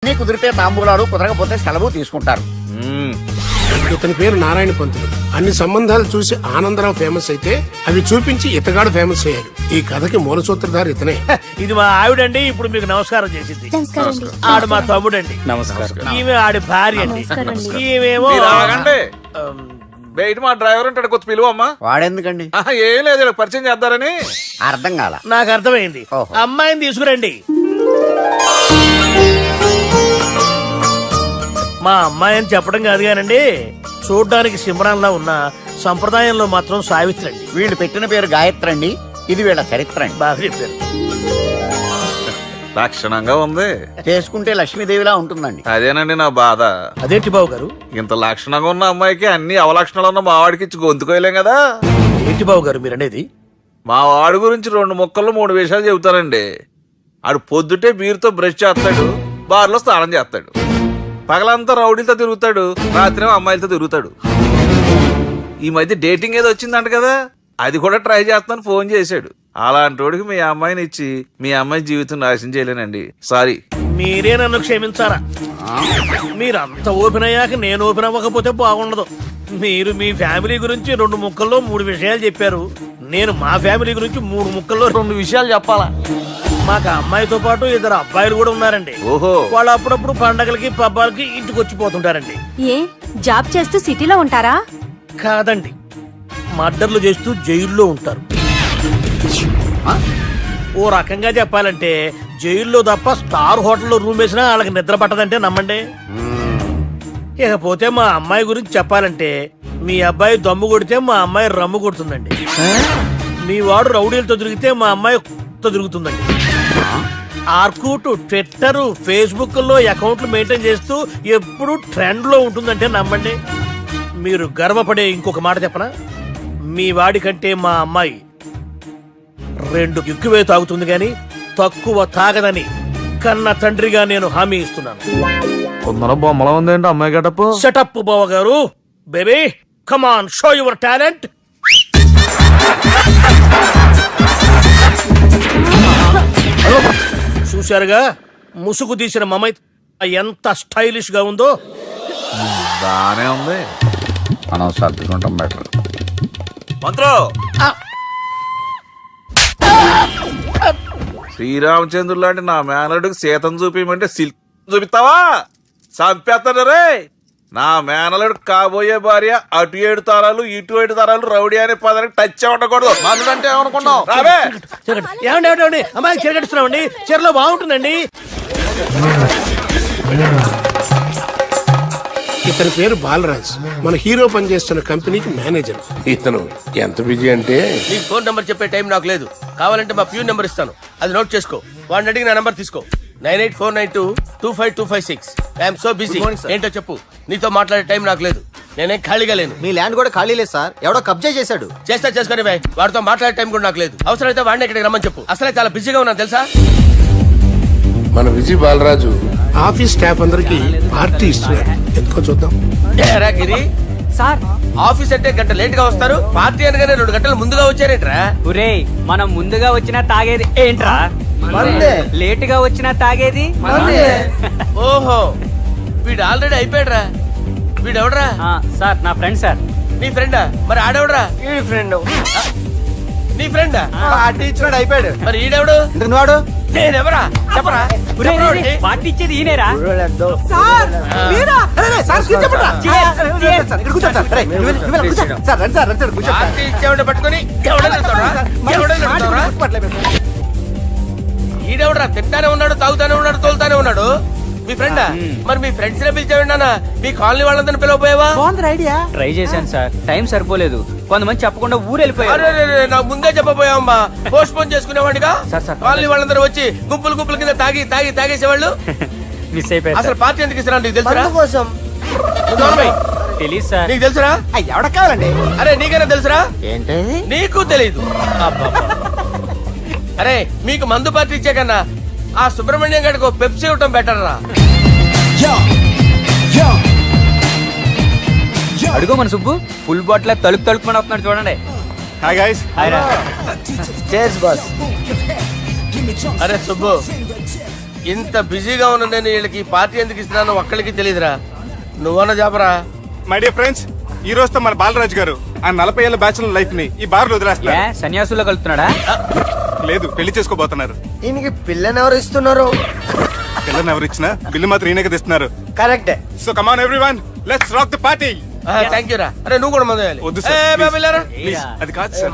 అన్ని కుదిరితే తాంబూలాలు, కుదరకపోతే సెలవు తీసుకుంటారు. ఇతని పేరు నారాయణ పంతులు. అన్ని సంబంధాలు చూసి ఆనందరావు ఫేమస్ అయితే అవి చూపించి ఇతగాడు ఫేమస్ అయ్యాడు. ఈ కథకి మూల సూత్రధారి ఇతనే. ఇది మా ఆవిడండి, ఇప్పుడు మీకు నమస్కారం చేసింది. ఆడు మా తమ్ముడండి. నమస్కారం. ఈమె ఆడి భార్య అండి. ఈమెమో బయట మా డ్రైవర్ ఉంటాడు, కొత్త పిలువ అమ్మా. వాడెందుకండి? ఏం లేదు, పరిచయం చేద్దారని. అర్థం కాల. నాకు అర్థమైంది. ఓహో. అమ్మాయిని తీసుకురండి. మా అమ్మాయి అని చెప్పడం కాదు కానండి, చూడ్డానికి సింహరాన్లా ఉన్న సంప్రదాయంలో మాత్రం సావిత్రి అండి. వీళ్ళు పెట్టిన పేరు గాయత్రి అండి. ఇది వీళ్ళ చరిత్ర అండి. బాగా చెప్పారు. లక్షణంగా ఉంది. చేసుకుంటే లక్ష్మీదేవిలా ఉంటుందండి. అదేనండి నా బాధ. అదేంటి బాబు గారు? ఇంత లక్షణంగా ఉన్న అమ్మాయికి అన్ని అవలక్షణాలు ఉన్న మా వాడికి ఇచ్చి గొంతుకోయలేం కదా. ఏంటి బాబు గారు మీరు అనేది? మా వాడి గురించి 2 ముక్కల్లో 3 విషయాలు చెబుతానండి. ఆడు పొద్దుటే బీరుతో బ్రష్ చేస్తాడు, బార్లో స్నానం చేస్తాడు, పగలంతా రౌడీలతో తిరుగుతాడు, రాత్రి అమ్మాయిలతో తిరుగుతాడు. ఈ మధ్య డేటింగ్ ఏదో వచ్చిందంట కదా, అది కూడా ట్రై చేస్తాను ఫోన్ చేశాడు. అలాంటి వాడికి మీ అమ్మాయిని ఇచ్చి మీ అమ్మాయి జీవితం నాశనం చేయలేనండి. సారీ. మీరే నన్ను క్షమించారా? మీరంత ఓపెన్ అయ్యాక నేను ఓపెన్ అవ్వకపోతే బాగుండదు. మీరు మీ ఫ్యామిలీ గురించి 2 ముక్కల్లో 3 విషయాలు చెప్పారు. నేను మా ఫ్యామిలీ గురించి 3 ముక్కల్లో 2 విషయాలు చెప్పాలా? మాకు అమ్మాయితో పాటు 2 అబ్బాయిలు కూడా ఉన్నారండి. ఓహో. వాళ్ళు అప్పుడప్పుడు పండగలకి పబ్బాలకి ఇంటికి వచ్చిపోతుంటారండి. ఏ జాబ్ చేస్తూ సిటీలో ఉంటారా? కాదండి, మర్డర్లు చేస్తూ జైల్లో ఉంటారు. ఓ రకంగా చెప్పాలంటే జైల్లో తప్ప స్టార్ హోటల్లో రూమ్ వేసినా వాళ్ళకి నిద్ర పట్టదంటే నమ్మండి. ఇకపోతే మా అమ్మాయి గురించి చెప్పాలంటే మీ అబ్బాయి దమ్ము కొడితే మా అమ్మాయి రమ్ము కొడుతుందండి. మీ వాడు రౌడీలతో తిరిగితే మా అమ్మాయి తిరుగుతుందండి. ఆర్కూట్, ట్విట్టర్, ఫేస్బుక్ లో అకౌంట్లు మెయింటైన్ చేస్తూ ఎప్పుడు ట్రెండ్ లో ఉంటుందంటే నమ్మండి. మీరు గర్వపడే ఇంకొక మాట చెప్పనా? మీ వాడి కంటే మా అమ్మాయి 2 ఎక్కువే తాగుతుంది గాని తక్కువ తాగదని కన్న తండ్రిగా నేను హామీ ఇస్తున్నాను. కొందరు బొమ్మలా ఉందేంటి అమ్మాయి గడప. సెటప్ బావ గారు. Baby come on, show your talent. చూశారుగా ముసుగు తీసిన మమై ఎంత స్టైలిష్ గా ఉందో. బానే ఉంది. మనం సర్దుకుంటాం బెటర్. మంత్రో, శ్రీరామచంద్రుడు లాంటి నా మేనలుడికి సీతను చూపించమంటే సిల్క్ చూపిస్తావా? చంపేస్తాడు రే. నా మేనలుడు కాబోయే భార్య అటు 7 తరాలు ఇటు 7 తరాలు రౌడీ అనే పదానికి టచ్ ఉండకూడదు. మందుడు అంటే ఏమనుకున్నావు? రావే. ఏమండి అమ్మాయి చెరగడుస్తున్నామండి. చీరలో బాగుంటుందండి. ఇతని పేరు బాలరాజ్. మన హీరో పనిచేస్తున్న కంపెనీకి మేనేజర్. ఇతను ఎంత బిజీ అంటే నీకు ఫోన్ నంబర్ చెప్పే టైం నాకు లేదు. కావాలంటే మా ప్యూన్ నెంబర్ ఇస్తాను, అది నోట్ చేసుకో. వాడిని అడిగి నా నంబర్ తీసుకో. 9849225256. I'm so busy. ఏంటో చెప్పు. నీతో మాట్లాడే టైం నాకు లేదు. నేనేం ఖాళీగా లేను. మీ ల్యాండ్ కూడా ఖాళీ లేదు సార్, ఎవడో కబ్జా చేశాడు. చేస్తా చేసుకుని బాయ్. వాడితో మాట్లాడే టైం కూడా నాకు లేదు. అవసరమైతే వాడిని ఇక్కడికి రమ్మని చెప్పు. అసలే చాలా బిజీగా ఉన్నాను తెలుసా. మన విజయ్ బాలరాజు ఆఫీస్ స్టాఫ్ అందరికి పార్టీ ఇస్తున్నాడు. ఎందుకో చూద్దాం. ఏరా గిరి సార్, ఆఫీస్ అంటే గంట లేట్ గా వస్తారు, పార్టీ అనగానే 2 గంటలు ముందుగా వచ్చారేంట్రా? ఒరే మనం ముందుగా వచ్చినా తాగేది ఏంట్రా? లేట్ గా వచ్చినా తాగేది. ఓహో, వీడు ఆల్రెడీ అయిపోయాడురా. వీడెవడరా? సార్ నా ఫ్రెండ్ సార్. నీ ఫ్రెండా? మరి ఆడెవడరా? ఈ ఫ్రెండ్. నీ ఫ్రెండా? పార్టీ ఇచ్చినాడు, అయిపోయాడు. మరి ఈడెవడు? వాడు నేనెవరా చెప్పరా? పార్టీ ఇచ్చేది ఈనేరా? పార్టీ ఇచ్చేవాడు పట్టుకొని ఈడెవడరా? తింటానే ఉన్నాడు, తాగుతానే ఉన్నాడు, తోలుతానే ఉన్నాడు. మీ ఫ్రెండా? మరి మీ ఫ్రెండ్స్ నే పిలిచేవాడినా? మీ కాలనీ వాళ్ళందరినీ పిలవపోయావా? ట్రై చేశాను సార్, టైం సరిపోలేదు. కొంతమంది చెప్పకుండా ఊరు వెళ్ళిపోయారు. నాకు ముందే చెప్పపోయావమ్మా. పోస్ట్ పోన్ చేసుకునేవాడిగా. కాలనీ వాళ్ళందరూ వచ్చి గుంపుల కింద తాగేసేవాళ్ళు. మిస్ అయిపోయారు. అసలు పార్టీ ఎందుకు ఇస్తున్నా నీకు తెలుసురా? తెలీదు సార్. నీకు తెలుసురా? ఎవడ కావాలండి? అరే నీకైనా తెలుసురా? ఏంటి నీకు తెలీదు. అరే మీకు మందు పార్టీ ఇచ్చే కన్నా ఆ సుబ్రహ్మణ్యం గడికి పెప్సీ ఇవ్వటం బెటర్ రా. అడుగు మన సుబ్బు ఫుల్ బాటిల్ తలుపుమని వస్తున్నాడు చూడండి. Hi guys. హాయ్ రా. Chairs boss. అరే సుబ్బు, ఇంత బిజీగా ఉన్న నేను వీళ్ళకి ఈ పార్టీ ఎందుకు ఇస్తున్నాను ఒక్కడికి తెలియదురా. నువ్వన్న చెప్పరా. మై డియర్ ఫ్రెండ్స్, ఈ రోజుతో మన బాలరాజు గారు ఆ 40 ఏళ్ల బ్యాచులర్ లైఫ్ ని ఈ బార్ లో వదిలేస్తున్నారు. సన్యాసులో కలుపుతున్నాడా? లేదు, పెళ్లి చేసుకోబోతున్నారు. ఈయనకి పిల్లని ఎవరు ఇస్తున్నారు? పిల్లని ఎవరు ఇచ్చినా బిల్లు మాత్రం ఈయనకే తెస్తున్నారు. కరెక్టే. So come on everyone, let's rock the party. Thank you రా. అరే నువ్వు కూడా మందు వేయాలి. వద్దు సార్, ఏ, please. బాబు, వెళ్ళారా? ప్లీజ్, అది కాదు సార్.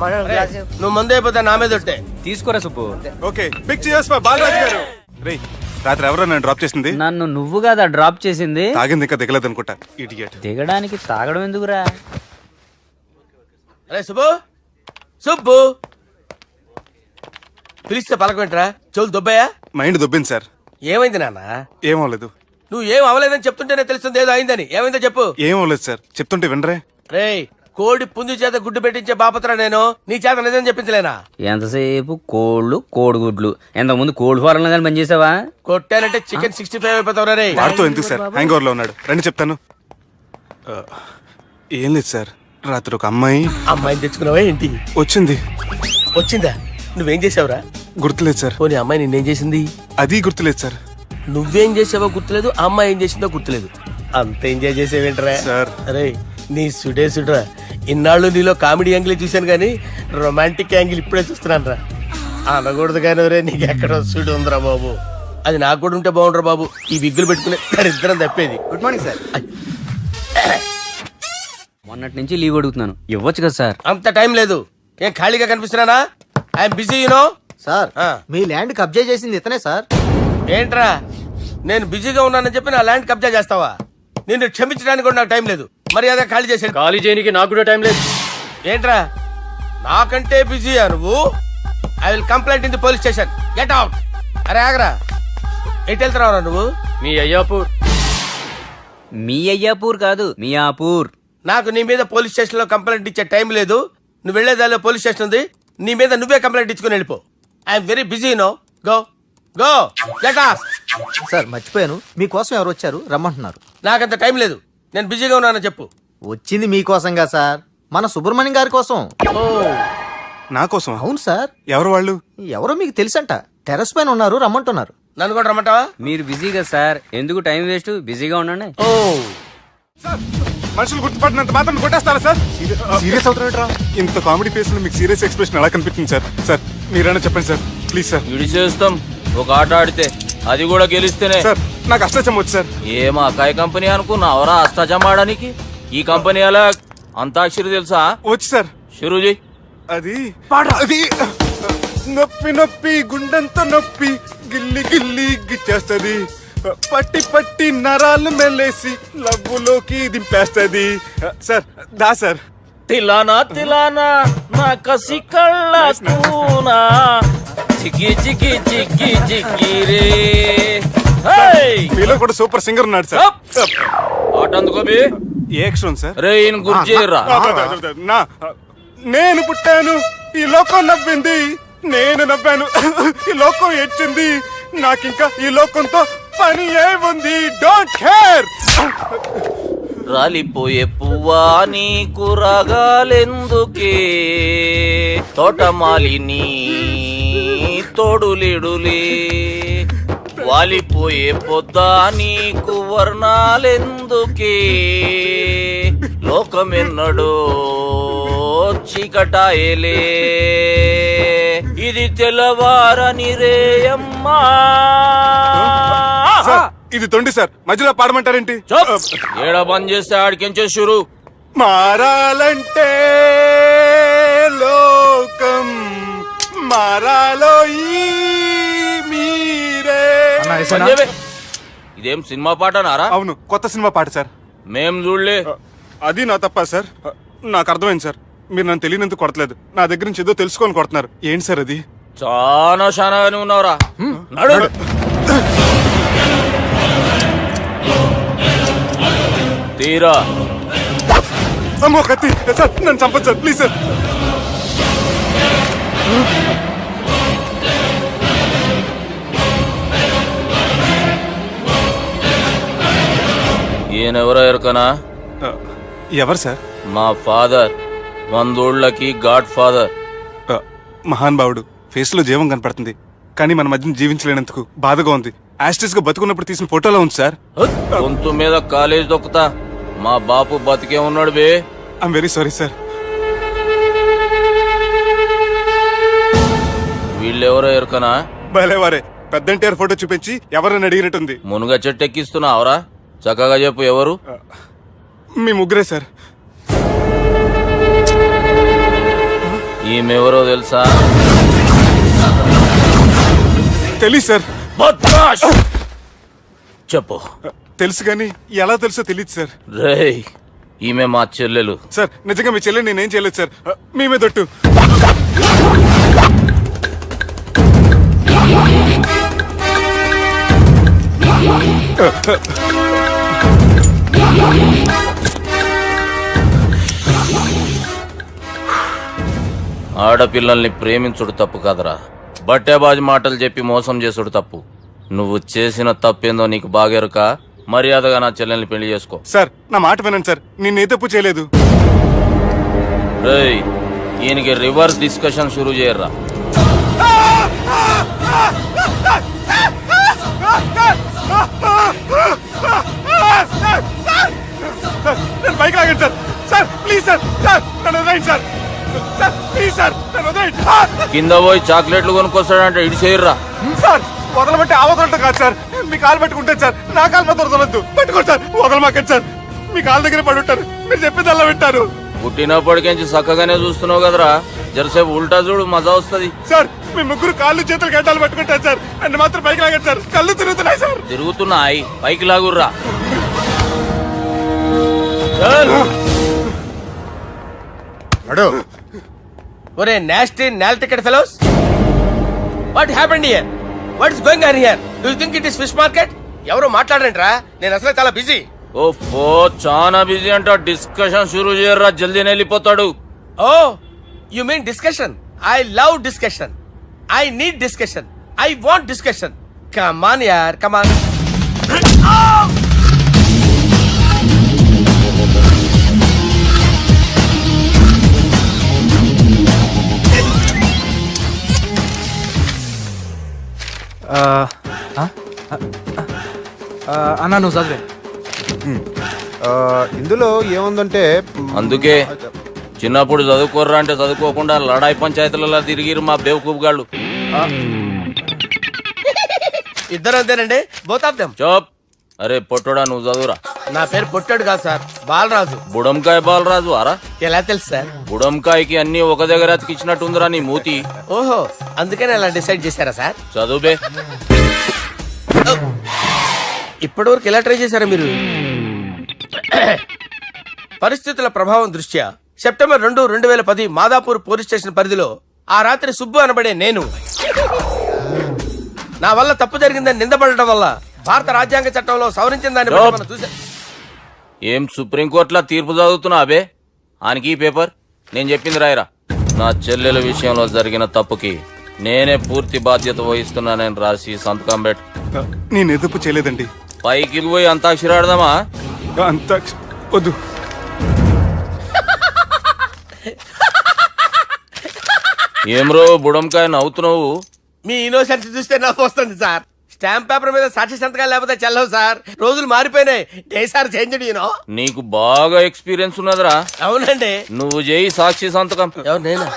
నువ్వు మందు అయిపోతే నా మీద ఒట్టే. తీసుకోరా Subbu. Okay, big cheers for Balaraju garu. రేయ్, రాత్రి ఎవరో నన్ను డ్రాప్ చేసింది? నన్ను నువ్వు కదా డ్రాప్ చేసింది. తాగింది ఇంకా దిగలేదు అనుకుంటా. ఇడియట్. దిగడానికి తాగడం ఎందుకురా? అరే సుబ్బు, సుబ్బు పిలిస్తే పలకమేంట్రా? చెవులు దొబ్బాయా? Mind దొబ్బింది sir. ఏమైంది నాన్న? ఏమవలేదు. నువ్వు ఏం అవ్వలేదని చెప్తుంటేనే తెలుస్తుంది ఏదో అయిందని. ఏమైందో చెప్పు. ఏమవలేదు సార్, చెప్తుంటే వినరే. రేయ్, కోడి పుంజు చేత గుడ్డు పెట్టించే బాపత్రా నేను. నీ చేత నిజం చెప్పించలేనా? ఎంతసేపు కోళ్ళు కోడిగుడ్లు. ఎంతకుముందు కోడి ఫారంలో కానీ పనిచేసావా? కొట్టానంటే చికెన్ 65 అయిపోతావు రే. వాడుతూ ఎందుకు సార్, హ్యాంగ్ ఓవర్ లో ఉన్నాడు. రండి చెప్తాను. ఏం లేదు సార్, రాత్రి ఒక అమ్మాయి అమ్మాయిని తెచ్చుకున్నావా ఏంటి? వచ్చింది. వచ్చిందా? నువ్వేం చేసావురా? గుర్తులేదు సార్. పోనీ అమ్మాయి నిన్నేం చేసింది? అది గుర్తులేదు సార్. నువ్వేం చేసావో గుర్తులేదు, ఆ అమ్మాయి ఏం చేసిందో గుర్తులేదు. అంత ఎంజాయ్ చేసేవేంట్రా సార్. అరే నీ సుడే సుడ్రా. ఇన్నాళ్ళు నీలో కామెడీ యాంగిల్ చూశాను కానీ రొమాంటిక్ యాంగిల్ ఇప్పుడే చూస్తున్నాను రా. అనకూడదు కానీ రే, నీకు ఎక్కడో సుడి ఉందిరా బాబు. అది నాకు కూడా ఉంటే బాగుండ్రా బాబు. ఈ విగ్గులు పెట్టుకునే ఇద్దరం తప్పేది. Good morning sir. మొన్నటి నుంచి లీవ్ అడుగుతున్నాను, ఇవ్వచ్చు కదా సార్? అంత టైం లేదు. ఏం ఖాళీగా కనిపిస్తున్నానా? I'm busy you know. సార్, మీ ల్యాండ్ కబ్జా చేసింది ఇతనే సార్. ఏంట్రా, నేను బిజీగా ఉన్నానని చెప్పి నా ల్యాండ్ కబ్జా చేస్తావా? నిన్ను క్షమించడానికి కూడా నాకు టైం లేదు. మరి అదే ఖాళీ చేసాడు. ఖాళీ చేయడానికి నాకు కూడా టైం లేదు. ఏంట్రా, నాకంటే బిజీయా నువ్వు? I will complaint in the police station. Get out. అరే ఆగరా, ఎటు వెళ్తున్నావురా నువ్వు? మీ అయ్యాపూర్. మీ అయ్యాపూర్ కాదు, మియాపూర్. నాకు నీ మీద పోలీస్ స్టేషన్ లో కంప్లైంట్ ఇచ్చే టైం లేదు. నువ్వు వెళ్లేదాలో పోలీస్ స్టేషన్ ఉంది. నీ మీద నువ్వే కంప్లైంట్ ఇచ్చుకుని వెళ్ళిపో. I'm very busy no. Go go get off. Sir మర్చిపోయాను, మీకోసం ఎవరు వచ్చారు రమ్మంటున్నారు. నాకంత టైం లేదు, నేను బిజీగా ఉన్నానని చెప్పు. వచ్చింది మీకోసంగా సార్, మన సుబ్రహ్మణ్యం గారి కోసం. ఓ, నా కోసం? అవును సార్. ఎవరు వాళ్ళు? ఎవరో మీకు తెలుసంట. టెర్రస్ పైన ఉన్నారు, రమ్మంటున్నారు. నన్ను కూడా రమ్మంటావా? మీరు బిజీ కదా సార్, ఎందుకు టైం వేస్ట్? బిజీగా ఉండండి. ఓ, మనుషులు గుర్తుపట్టినంత మాత్రం కొట్టేస్తారా సార్? సీరియస్ అవుతారా? ఇంత కామెడీ ఫేస్ లో మీకు సీరియస్ ఎక్స్ప్రెషన్ ఎలా కనిపిస్తుంది సార్? సార్ మీరైనా చెప్పండి సార్, ప్లీజ్ సార్. చేస్తాం ఒక ఆట ఆడితే, అది కూడా గెలిస్తేనే. సార్ నాకు అష్టచమ్మ వచ్చు సార్. ఏం అకాయ కంపెనీ అనుకున్నావరా అష్టాచం ఆడడానికి? ఈ కంపెనీ అలా అంతాక్షరి తెలుసా? వచ్చు సార్. షురూ చేయి. అది అది నొప్పి నొప్పి గుండెంత నొప్పి గిల్లి గిల్లి గిచ్చేస్తది, పట్టి పట్టి నరాలు మెల్లేసి లవ్వులోకి దింపేస్తది. సార్ దా సార్. తిలానా తిలానా నా కసి కళ్ళ కూనా జిగి జిగి జిగి జిగి రే. మీలో కూడా సూపర్ సింగర్ ఉన్నాడు సార్. ఆట అందుకోబి. ఏ అక్షరం సార్? రే ఈయన గుర్తు చేయరా. నా నేను పుట్టాను, ఈ లోకం నవ్వింది, నేను నవ్వాను, ఈ లోకం ఏడ్చింది, నాకింకా ఈ లోకంతో పని ఏముంది? Don't care. రాలిపోయే పువ్వా నీకు రాగాలెందుకే, తోటమాలిని తోడులిడులే, వాలిపోయే పొద్దా నీకు వర్ణాలెందుకే, లోకమెన్నడో చీకటాయలే, ఇది తెల్లవారని రేయమ్మా. సార్, ఇది తొండి సార్, మధ్యలో పాడమంటారేంటి? ఏడా బంద్ చేస్తే ఆడికించే షురు. మారాలంటే లోకం మారాలో ఈ మీరే. సంజయ్, ఇదేం సినిమా పాట నారా? అవును, కొత్త సినిమా పాట సార్. మేం చూడలే. అది నా తప్ప సార్. నాకు అర్థమైంది సార్, మీరు నన్ను తెలియనందుకు కొడతలేదు, నా దగ్గర నుంచి ఏదో తెలుసుకొని కొడుతున్నారు. ఏంటి సార్ అది? చాలా శానాగానే ఉన్నావురా. నడు. తీరా. అమ్మో కత్తి సార్, నన్ను చంపదు సార్, ప్లీజ్ సార్. ఈయనెవరో ఎరకనా? ఎవరు సార్? మా ఫాదర్, 100 గాడ్ ఫాదర్. మహాన్ భావుడు, ఫేస్ లో జీవం కనపడుతుంది, కానీ మన మధ్యన జీవించలేనందుకు బాధగా ఉంది. యాస్టిస్ గా బతుకున్నప్పుడు తీసిన ఫోటోలో ఉంది సార్. గొంతు మీద కాలేజ్ దొక్కుతా మా బాపు బతికే ఉన్నాడు బే. I'm very sorry sir. వీళ్ళెవరో ఎరుకనా? భలేవారే, పెద్ద ఎన్టీఆర్ ఫోటో చూపించి ఎవరని అడిగినట్టుంది. మునుగ చెట్టు ఎక్కిస్తున్నావురా? చక్కగా చెప్పు ఎవరు? మీ ముగ్గురే సార్. ఈమెవరో తెలుసా? తెలీదు సార్. బద్మాష్! చెప్పు. తెలుసు కానీ ఎలా తెలుసో తెలియదు సార్. రేయ్, ఈమె మా చెల్లెలు. సార్ నిజంగా మీ చెల్లెని నేనేం చేయలేదు సార్. మీ మీద ఒట్టు. ఆడపిల్లల్ని ప్రేమించుడు తప్పు కాదురా, బట్టేబాజు మాటలు చెప్పి మోసం చేసుడు తప్పు. నువ్వు చేసిన తప్పేందో నీకు బాగెరుక. మర్యాదగా నా చెల్లెల్ని పెళ్లి చేసుకో. సార్ నా మాట వినండి సార్, నేనే తప్పు చేయలేదు. రేయ్, ఈయనకి రివర్స్ డిస్కషన్ షురూ చేయర్రా. నేను బైక్ లాగండి sir. Sir please sir. Sir నన్ను వదిలేయండి సార్. సార్ ప్లీజ్ సార్ నన్ను వదిలేయండి. కింద పోయి చాక్లెట్లు కొనుక్కొస్తాడంటే ఇటు చేయర్రా. సార్ వదలబట్టి ఆ వదలటం కాదు సార్. మీ కాలు పట్టుకుంటాను సార్. నా కాలు మాత్రం వదలొద్దు. పట్టుకోండి సార్. వదలమాకండి సార్. మీ కాలు దగ్గర పడి ఉంటారు. మీరు చెప్పేది అలా వింటారు. పుట్టినప్పటికేంచి చక్కగానే చూస్తున్నావు కదరా, జరసేపు ఉల్టా చూడు, మజా వస్తుంది. సార్ మీ ముగ్గురు కాళ్ళు చేతులు గడ్డాలు పట్టుకుంటారు సార్. నన్ను మాత్రం బైక్ లాగండి సార్. కళ్ళు తిరుగుతున్నాయి సార్. తిరుగుతున్నాయి, పైకి లాగుర్రా. ఒరే నాస్టీ నాల్ ticket fellows, what happened here? What is going on here? Do you think it is fish market? ఎవరు మాట్లాడండిరా, నేను అసలే చాలా బిజీ. ఓఫో, చాలా బిజీ అంట. డిస్కషన్ షురూ చేయర్రా, జల్దీ వెళ్ళిపోతాడు. Oh you mean discussion? I love discussion. I need discussion. I want discussion. Come on యార్, కమ్ ఆన్. అన్నా నువ్వు చదివే. ఇందులో ఏముందంటే అందుకే చిన్నప్పుడు చదువుకోర్రా అంటే చదువుకోకుండా లడాయి పంచాయతీలలో తిరిగిరు మా బేవకూపు గాళ్ళు. ఇద్దరు అంతేనండి, బోత్ ఆఫ్ దెమ్. చోప్. అరే పొట్టోడా, నువ్వు చదువురా. నా పేరు పొట్టాడు కాదు సార్, బాలరాజు. బుడంకాయ బాలరాజు అరా? ఎలా తెలుసు సార్? బుడంకాయకి అన్ని ఒక దగ్గర అతికిచ్చినట్టుందిరా నీ మూతి. ఓహో, అందుకని అలా డిసైడ్ చేశారా సార్? చదువుబే. ఇప్పటి వరకు ఎలా ట్రై చేశారా మీరు? పరిస్థితుల ప్రభావం దృష్ట్యా సెప్టెంబర్ 2, 2010 మాదాపూర్ పోలీస్ స్టేషన్ పరిధిలో ఆ రాత్రి సుబ్బు అనబడే నేను నా వల్ల తప్పు జరిగిందని నిందపడటం వల్ల భారత రాజ్యాంగ చట్టంలో సవరించిన దాన్ని బట్టి మనం చూసా. ఏం సుప్రీంకోర్టులో తీర్పు చదువుతున్నా అబే? ఆనికి ఈ పేపర్ నేను చెప్పింది రాయరా. నా చెల్లెల విషయంలో జరిగిన తప్పుకి నేనే పూర్తి బాధ్యత వహిస్తున్నానని రాసి సంతకం పెట్టు. నేను ఎదుపు చేయలేదండి. పైకి పోయి అంతాక్షరి ఆడదామా? అంత వద్దు. ఏమ్రో బుడంకాయ నవ్వుతున్నావు? మీ ఇన్నోసెన్స్ చూస్తే నవ్వు వస్తుంది సార్. స్టాంప్ పేపర్ మీద సాక్షి సంతకాలు లేకపోతే చెల్లవు సార్. రోజులు మారిపోయినాయి. Day sir change you know. నీకు బాగా ఎక్స్పీరియన్స్ ఉన్నదిరా. అవునండి. నువ్వు చేయి సాక్షి సంతకం. ఎవరు నేనా?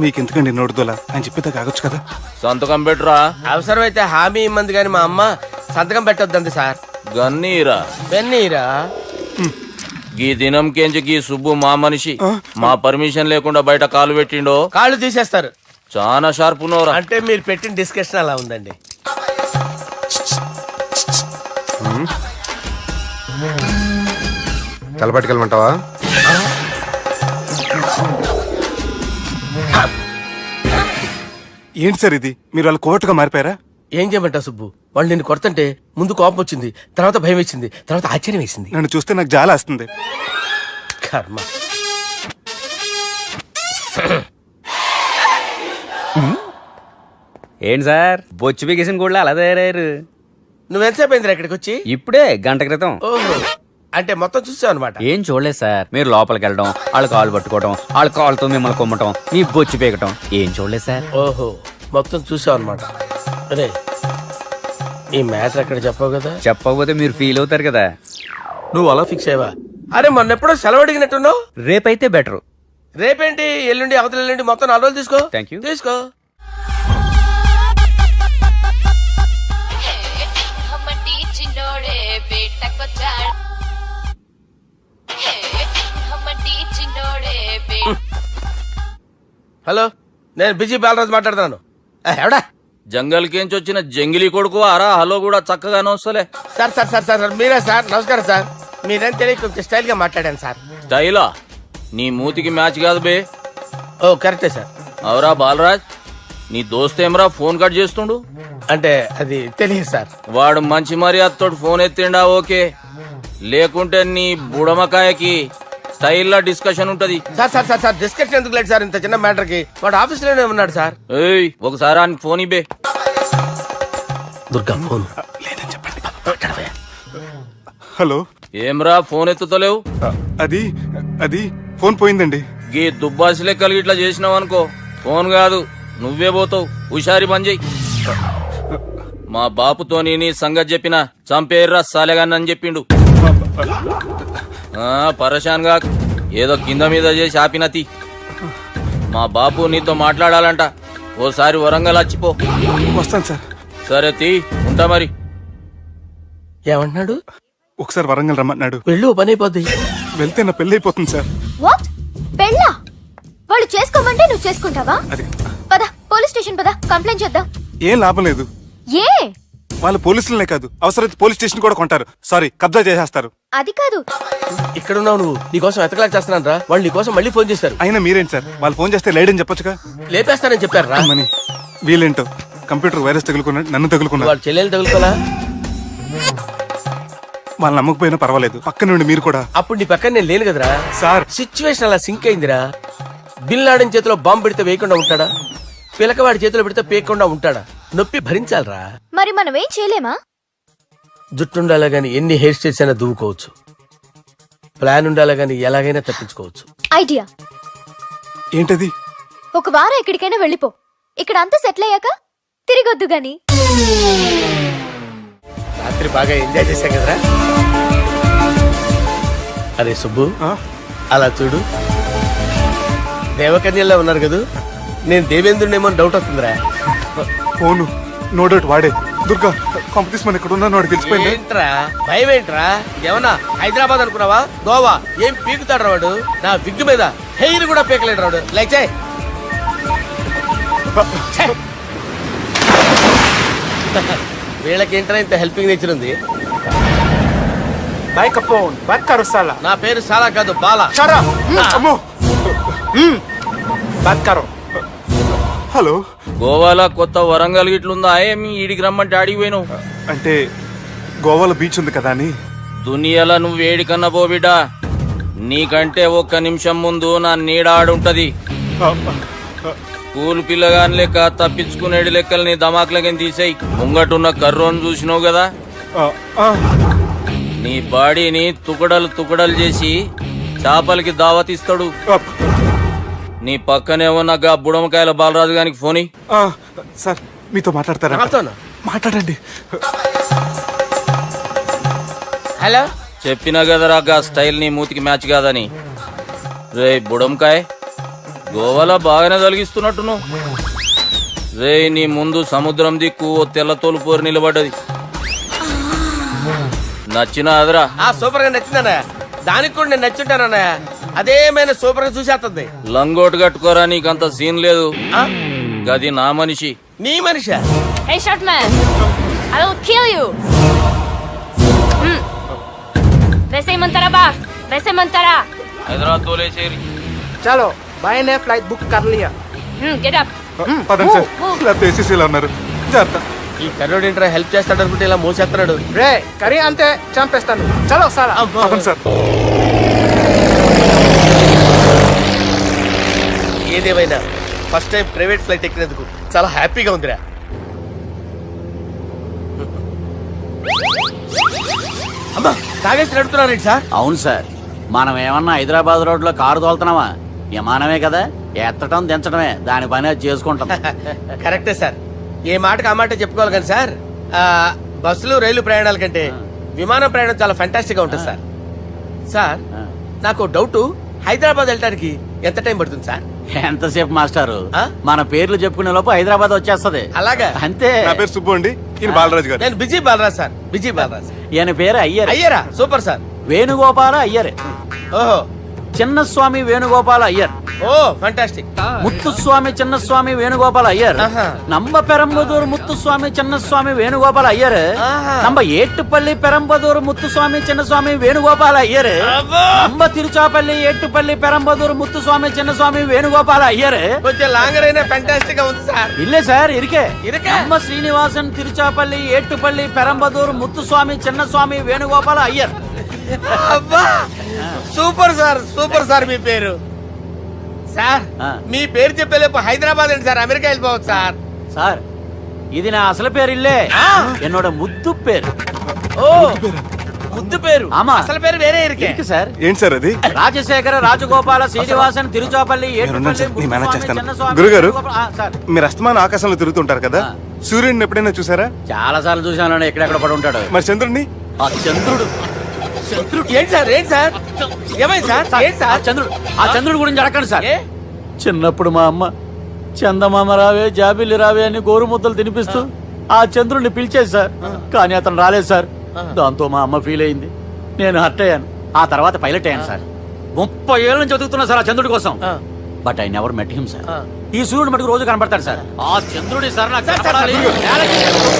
మీకెందుకండి నోడుదోలా అని చెప్పేదా కాగొచ్చు కదా. సంతకం పెట్టురా. అవసరమైతే హామీ ఇమ్మంది కానీ మా అమ్మ సంతకం పెట్టొద్దండి సార్. గన్నీరా వెన్నీరా. గీ దినంకేంచి గీ సుబ్బు మా మనిషి. మా పర్మిషన్ లేకుండా బయట కాలు పెట్టిండో కాళ్ళు తీసేస్తారు. చాలా షార్ప్ ఉన్నవరా. అంటే మీరు పెట్టిన డిస్కషన్ అలా ఉందండి. కలపట్టుకెళ్ళమంటావా? ఏంటి సార్ ఇది, మీరు వాళ్ళు కోర్టుగా మారిపోయారా? ఏం చేయమంటావు సుబ్బు? వాళ్ళు నిన్ను కొడుతుంటే ముందు కోపం వచ్చింది, తర్వాత భయం వేసింది, తర్వాత ఆశ్చర్యం వేసింది. నన్ను చూస్తే నాకు జాల వస్తుంది. కర్మ. ఏంటి సార్ బొచ్చు బిగేసిన కూడా అలా తయారయ్యారు? నువ్వెంతసేపు అయిందిరా ఇక్కడికి వచ్చి? ఇప్పుడే గంట క్రితం. ఓహో, అంటే మొత్తం చూసావు అనమాట. ఏం చూడలేదు సార్. మీరు లోపలికి వెళ్ళడం, వాళ్ళ కాళ్ళు పట్టుకోవడం, వాళ్ళ కాళ్ళతో మిమ్మల్ని కొమ్మటం, మీ బొచ్చు పీకటం ఏం చూడలేదు సార్. ఓహో, మొత్తం చూసావు అనమాట. అరే ఈ మ్యాటర్ ఎక్కడ చెప్పావు కదా? చెప్పకపోతే మీరు ఫీల్ అవుతారు కదా. నువ్వు అలా ఫిక్స్ అయ్యవా? అరే మొన్న ఎప్పుడో సెలవు అడిగినట్టున్నావు. రేపైతే బెటర్. రేపేంటి, ఎల్లుండి, అవతల ఎల్లుండి, మొత్తం 4 రోజులు తీసుకో. Thank you. తీసుకో. హలో, నేను బిజీ బాలరాజు మాట్లాడుతున్నాను. ఎవడా? జంగల్ కేంచి వచ్చిన జంగిలీ కొడుకు అరా హలో కూడా చక్కగానే వస్తలే. సార్ సార్ సార్ సార్ మీరే సార్? నమస్కారం సార్. మీరేం తెలియక కొంచెం స్టైల్ గా మాట్లాడాను సార్. స్టైలా? నీ మూతికి మ్యాచ్ కాదు బే. ఓ కరెక్టే సార్. అవరా బాలరాజ్, నీ దోస్త్ ఏమరా ఫోన్ కట్ చేస్తుండు? అంటే అది తెలియదు సార్. వాడు మంచి మర్యాదతో ఫోన్ ఎత్తిండా ఓకే, లేకుంటే నీ బుడమకాయకి స్టైల్లో డిస్కషన్ ఉంటది. Sir sir sir sir discussion ఎందుకు లేదు సార్? ఇంత చిన్న మ్యాటర్ కి వాడు ఆఫీస్ లోనే ఉన్నాడు సార్. ఏయ్ ఒకసారి ఆయనకి ఫోన్ ఇబ్బే. Durga phone hello. ఏమ్రా ఫోన్ ఎత్తుతలేవు? అది అది ఫోన్ పోయిందండి. గీ దుబ్బాసి లెక్కలు ఇట్లా చేసినావు అనుకో, ఫోన్ కాదు నువ్వే పోతావు. హుషారి పని చెయ్యి. మా బాపుతో నీ సంగతి చెప్పిన చంపేర్రా సాలెగాన్ని అని చెప్పిండు. పరేషాన్ గా ఏదో కింద మీద చేసి ఆపినతి. మా బాపు నీతో మాట్లాడాలంట, ఓసారి వరంగల్ వచ్చిపో. వస్తాను సార్. సరే తీ, ఉంటా మరి. ఏమంటున్నాడు? ఒకసారి వరంగల్ రమ్మన్నాడు. వెళ్ళు, పని అయిపోద్ది. వెళ్తే నా పెళ్లి అయిపోతుంది సార్. వాట్? పెళ్ళా? వాళ్ళు చేసుకోమంటే నువ్వు చేసుకుంటావా? అది పద పోలీస్ స్టేషన్ పద, కంప్లైంట్ చేద్దాం. ఏం లాభం లేదు. ఏ? వాళ్ళు పోలీసులనే కాదు, అవసరమైతే పోలీస్ స్టేషన్ కూడా కొంటారు. సారీ, కబ్జా చేసేస్తారు. అది కాదు. ఇక్కడ ఉన్నావు నువ్వు, నీకోసం ఎతకలేక చేస్తున్నాను రా. వాళ్ళు నీకోసం మళ్ళీ ఫోన్ చేశారు. అయినా మీరేంటి సార్, వాళ్ళు ఫోన్ చేస్తే లేడని చెప్పొచ్చుగా. లేపేస్తానని చెప్పారు రా. మని వీళ్ళేంటో కంప్యూటర్ వైరస్ తగులుకున్నాడు, నన్ను తగులుకున్నాడు. వాళ్ళ చెల్లెలు తగులుకోలా? వాళ్ళు నమ్మకపోయినా పర్వాలేదు, పక్క నుండి మీరు కూడా. అప్పుడు నీ పక్కన నేను లేను కదరా సార్. సిచ్యువేషన్ అలా సింక్ అయిందిరా. బిల్ లాడెన్ చేతిలో బాంబు పెడితే వేయకుండా ఉంటాడా? పిలకవాడి చేతిలో పెడితే పేయకుండా ఉంటాడా? నొప్పి భరించాలరా. మరి మనం ఏం చేయలేమా? జుట్టుండాలా గాని ఎన్ని హెయిర్ స్టైల్స్ అయినా దువ్వుకోవచ్చు. ప్లాన్ ఉండాలా గాని ఎలాగైనా తప్పించుకోవచ్చు. ఐడియా ఏంటది? ఒక వారం ఎక్కడికైనా వెళ్ళిపో. ఇక్కడ అంతా సెటిల్ అయ్యాక తిరిగొద్దు గాని. రాత్రి బాగా ఎంజాయ్ చేశాం కదరా. అరే సుబ్బు, అలా చూడు, దేవకన్యల్లో ఉన్నారు కదా. నేను దేవేంద్రునేమో డౌట్ వస్తుందిరా. ఫోను నో డౌట్ వాడే. దుర్గా కాంపిటీషన్ మన ఇక్కడ ఉన్నాను, వాడు తెలిసిపోయింది. ఏంట్రా భయం ఏంట్రా? ఏమన్నా హైదరాబాద్ అనుకున్నావా? గోవా? ఏం పీకుతాడు వాడు? నా విగ్గు మీద హెయిర్ కూడా పీకలేడు రాడు. లైక్ చేయి. వీళ్ళకేంట్రా ఇంత హెల్పింగ్ నేచర్ ఉంది? నా పేరు సాలా కాదు, బాలా. అమ్మో. హలో. గోవాలో కొత్త వరంగల్ గిట్లుందా? ఏమి ఈడికి రమ్మంటే ఆడికి పోయినావు? అంటే గోవాలో బీచ్ ఉంది కదా అని. దునియాలో నువ్వు వేడికన్నా పో బిడ్డ. నీకంటే ఒక్క నిమిషం ముందు నా నీడ ఆడుంటది. స్కూల్ పిల్లగాని లెక్క తప్పించుకునేడు లెక్కలు నీ దమాకులకి తీసేయి. ముంగటున్న కర్రోని చూసినావు కదా, నీ బాడీని తుకడలు తుకడలు చేసి చేపలకి దావతిస్తాడు. నీ పక్కనే ఉన్న గా బుడమకాయల బాలరాజు గారికి ఫోన్ ఇయ్యి. సార్ మీతో మాట్లాడతారా? నాతోనా? మాట్లాడండి. హలో. చెప్పినా కదరా గా స్టైల్ నీ మూతికి మ్యాచ్ కాదని. రే బుడంకాయ్, గోవాలో బాగానే తొలగిస్తున్నట్టు నువ్వు. రే నీ ముందు సముద్రం దిక్కు ఓ తెల్ల తోలుపోరు నిలబడ్డది. నచ్చిన అదరా? సూపర్ గా నచ్చిందన్నా. దానికి కూడా నేను నచ్చుంటానన్నా. అదేమైనా సూపర్ గా చూసేస్తుంది. లంగోటు కట్టుకోరా, నీకంత సీన్ లేదు. గది నా మనిషి. నీ Manisha? Hey short man, I will kill you. वैसे ही मंतरा बास, वैसे मंतरा. హైదరాబాద్ తోలేసేరి. చలో బాయ్ నే ఫ్లైట్ బుక్ కర్ లియా. Get up. పదండి సార్, లేకపోతే ఏసీసీలో ఉన్నారు. జాగ్రత్త. ఈ కర్రోడు ఏంట్రా హెల్ప్ చేస్తాడు అనుకుంటే ఇలా మోసేస్తున్నాడు. రే కరీ అంతే చంపేస్తాను. చలో సాలా. పదండి సార్. ఏదేమైనా ఫస్ట్ టైం ప్రైవేట్ ఫ్లైట్ ఎక్కినందుకు చాలా హ్యాపీగా ఉందిరా. అమ్మా తాగేసి నడుపుతున్నారేంటి సార్? అవును సార్, మనం ఏమన్నా హైదరాబాద్ రోడ్ లో కారు తోలుతున్నామా? విమానమే కదా, ఎత్తటం దించడమే దాని పని అది చేసుకుంటాం. కరెక్టే సార్. ఏ మాటకు ఆ మాట చెప్పుకోవాలి కానీ సార్, బస్సులు రైలు ప్రయాణాల కంటే విమానం ప్రయాణం చాలా ఫంటాస్టిక్ గా ఉంటుంది సార్. సార్ నాకు డౌట్, హైదరాబాద్ వెళ్ళడానికి ఎంత టైం పడుతుంది సార్? ఎంతసేపు మాస్టారు, ఆ? మన పేర్లు చెప్పుకునే లోపు హైదరాబాద్ వచ్చేస్తది. అలాగా? అంతే. నా పేరు సుబ్బు అండి, ఈయన బాలరాజు గారు. నేను busy Balaraj sir, busy Balaraj. ఈయన పేరు అయ్యర్. అయ్యరా, సూపర్ సార్. వేణుగోపాల అయ్యర్. ఓహో, చిన్నస్వామి వేణుగోపాల అయ్యర్. Oh fantastic. ముత్తుస్వామి చిన్నస్వామి వేణుగోపాల అయ్యర్. ఆహా. నంబ పెరంబదూరు ముత్తుస్వామి చిన్నస్వామి వేణుగోపాల అయ్యర్. ఆహా. నంబ ఏట్టుపల్లి పెరంబదూరు ముత్తుస్వామి చిన్నస్వామి వేణుగోపాల అయ్యర్. అబ్బో! నంబ తిరుచాపల్లి ఏట్టుపల్లి పెరంబదూరు ముత్తుస్వామి చిన్నస్వామి వేణుగోపాల అయ్యర్. కొంచెం లాంగర్ అయినా ఫంటాస్టిక్ గా ఉంది సార్. ఇల్లే సార్ ఇరికే. ఇరికే? నంబ శ్రీనివాసన్ తిరుచాపల్లి ఏట్టుపల్లి పెరంబదూరు ముత్తుస్వామి చిన్నస్వామి వేణుగోపాల అయ్యర్. అబ్బా సూపర్ సార్, సూపర్ సార్. మీ పేరు సార్, ఆ. మీ పేరు చెప్పేలేపు హైదరాబాద్ అండి సార్, అమెరికా వెళ్ళిపోవచ్చు సార్. సార్ ఇది నా అసలు పేరు ఇల్లే. ఆ. என்னோட ముద్దు పేరు. ఓ ముద్దు పేరు. ఆమా. అసలు పేరు వేరే ఇరికే. ఇరికి సార్. ఏంటి సార్ అది? రాజశేఖర రాజగోపాల శ్రీనివాసన్ తిరుచాపల్లి మీరున్నారు సార్, నేను మేనేజ్ చేస్తాను. చిన్నస్వామి గురుగారు? వేణుగోపాల- ఆ, సార్ మీరు అస్తమాన ఆకాశంలో తిరుగుతుంటారు కదా, ఆ. సూర్యుడిని ఎప్పుడైనా చూసారా? చాలా సార్లు చూసాను, ఎక్కడెక్కడ పడి ఉంటాడు. మరి చంద్రుడిని? ఆ చంద్రుడు. ఏంటి సార్, ఏంటి సార్, ఏమైంది సార్, ఏంటి ఆ సార్? చంద్రుడు, ఆ చంద్రుడు గురించి అడగండి సార్. ఏ? చిన్నప్పుడు మా అమ్మ చందమామ రావే జాబిల్లి రావే అని గోరు ముద్దలు తినిపిస్తూ ఆ చంద్రుడిని పిలిచేది సార్. కానీ అతను రాలేదు సార్. దాంతో మా అమ్మ ఫీల్ అయింది, నేను హర్ట్ అయ్యాను. ఆ తర్వాత పైలట్ అయ్యాను సార్. 30 ఏళ్ళ నుంచి చదువుతున్నా సార్ ఆ చంద్రుడి కోసం. But I never met him sir. ఈ సూర్యుడు మటుకు రోజు కనబడతాడు సార్. ఆ చంద్రుడి సార్ నాకు కనపడాలి.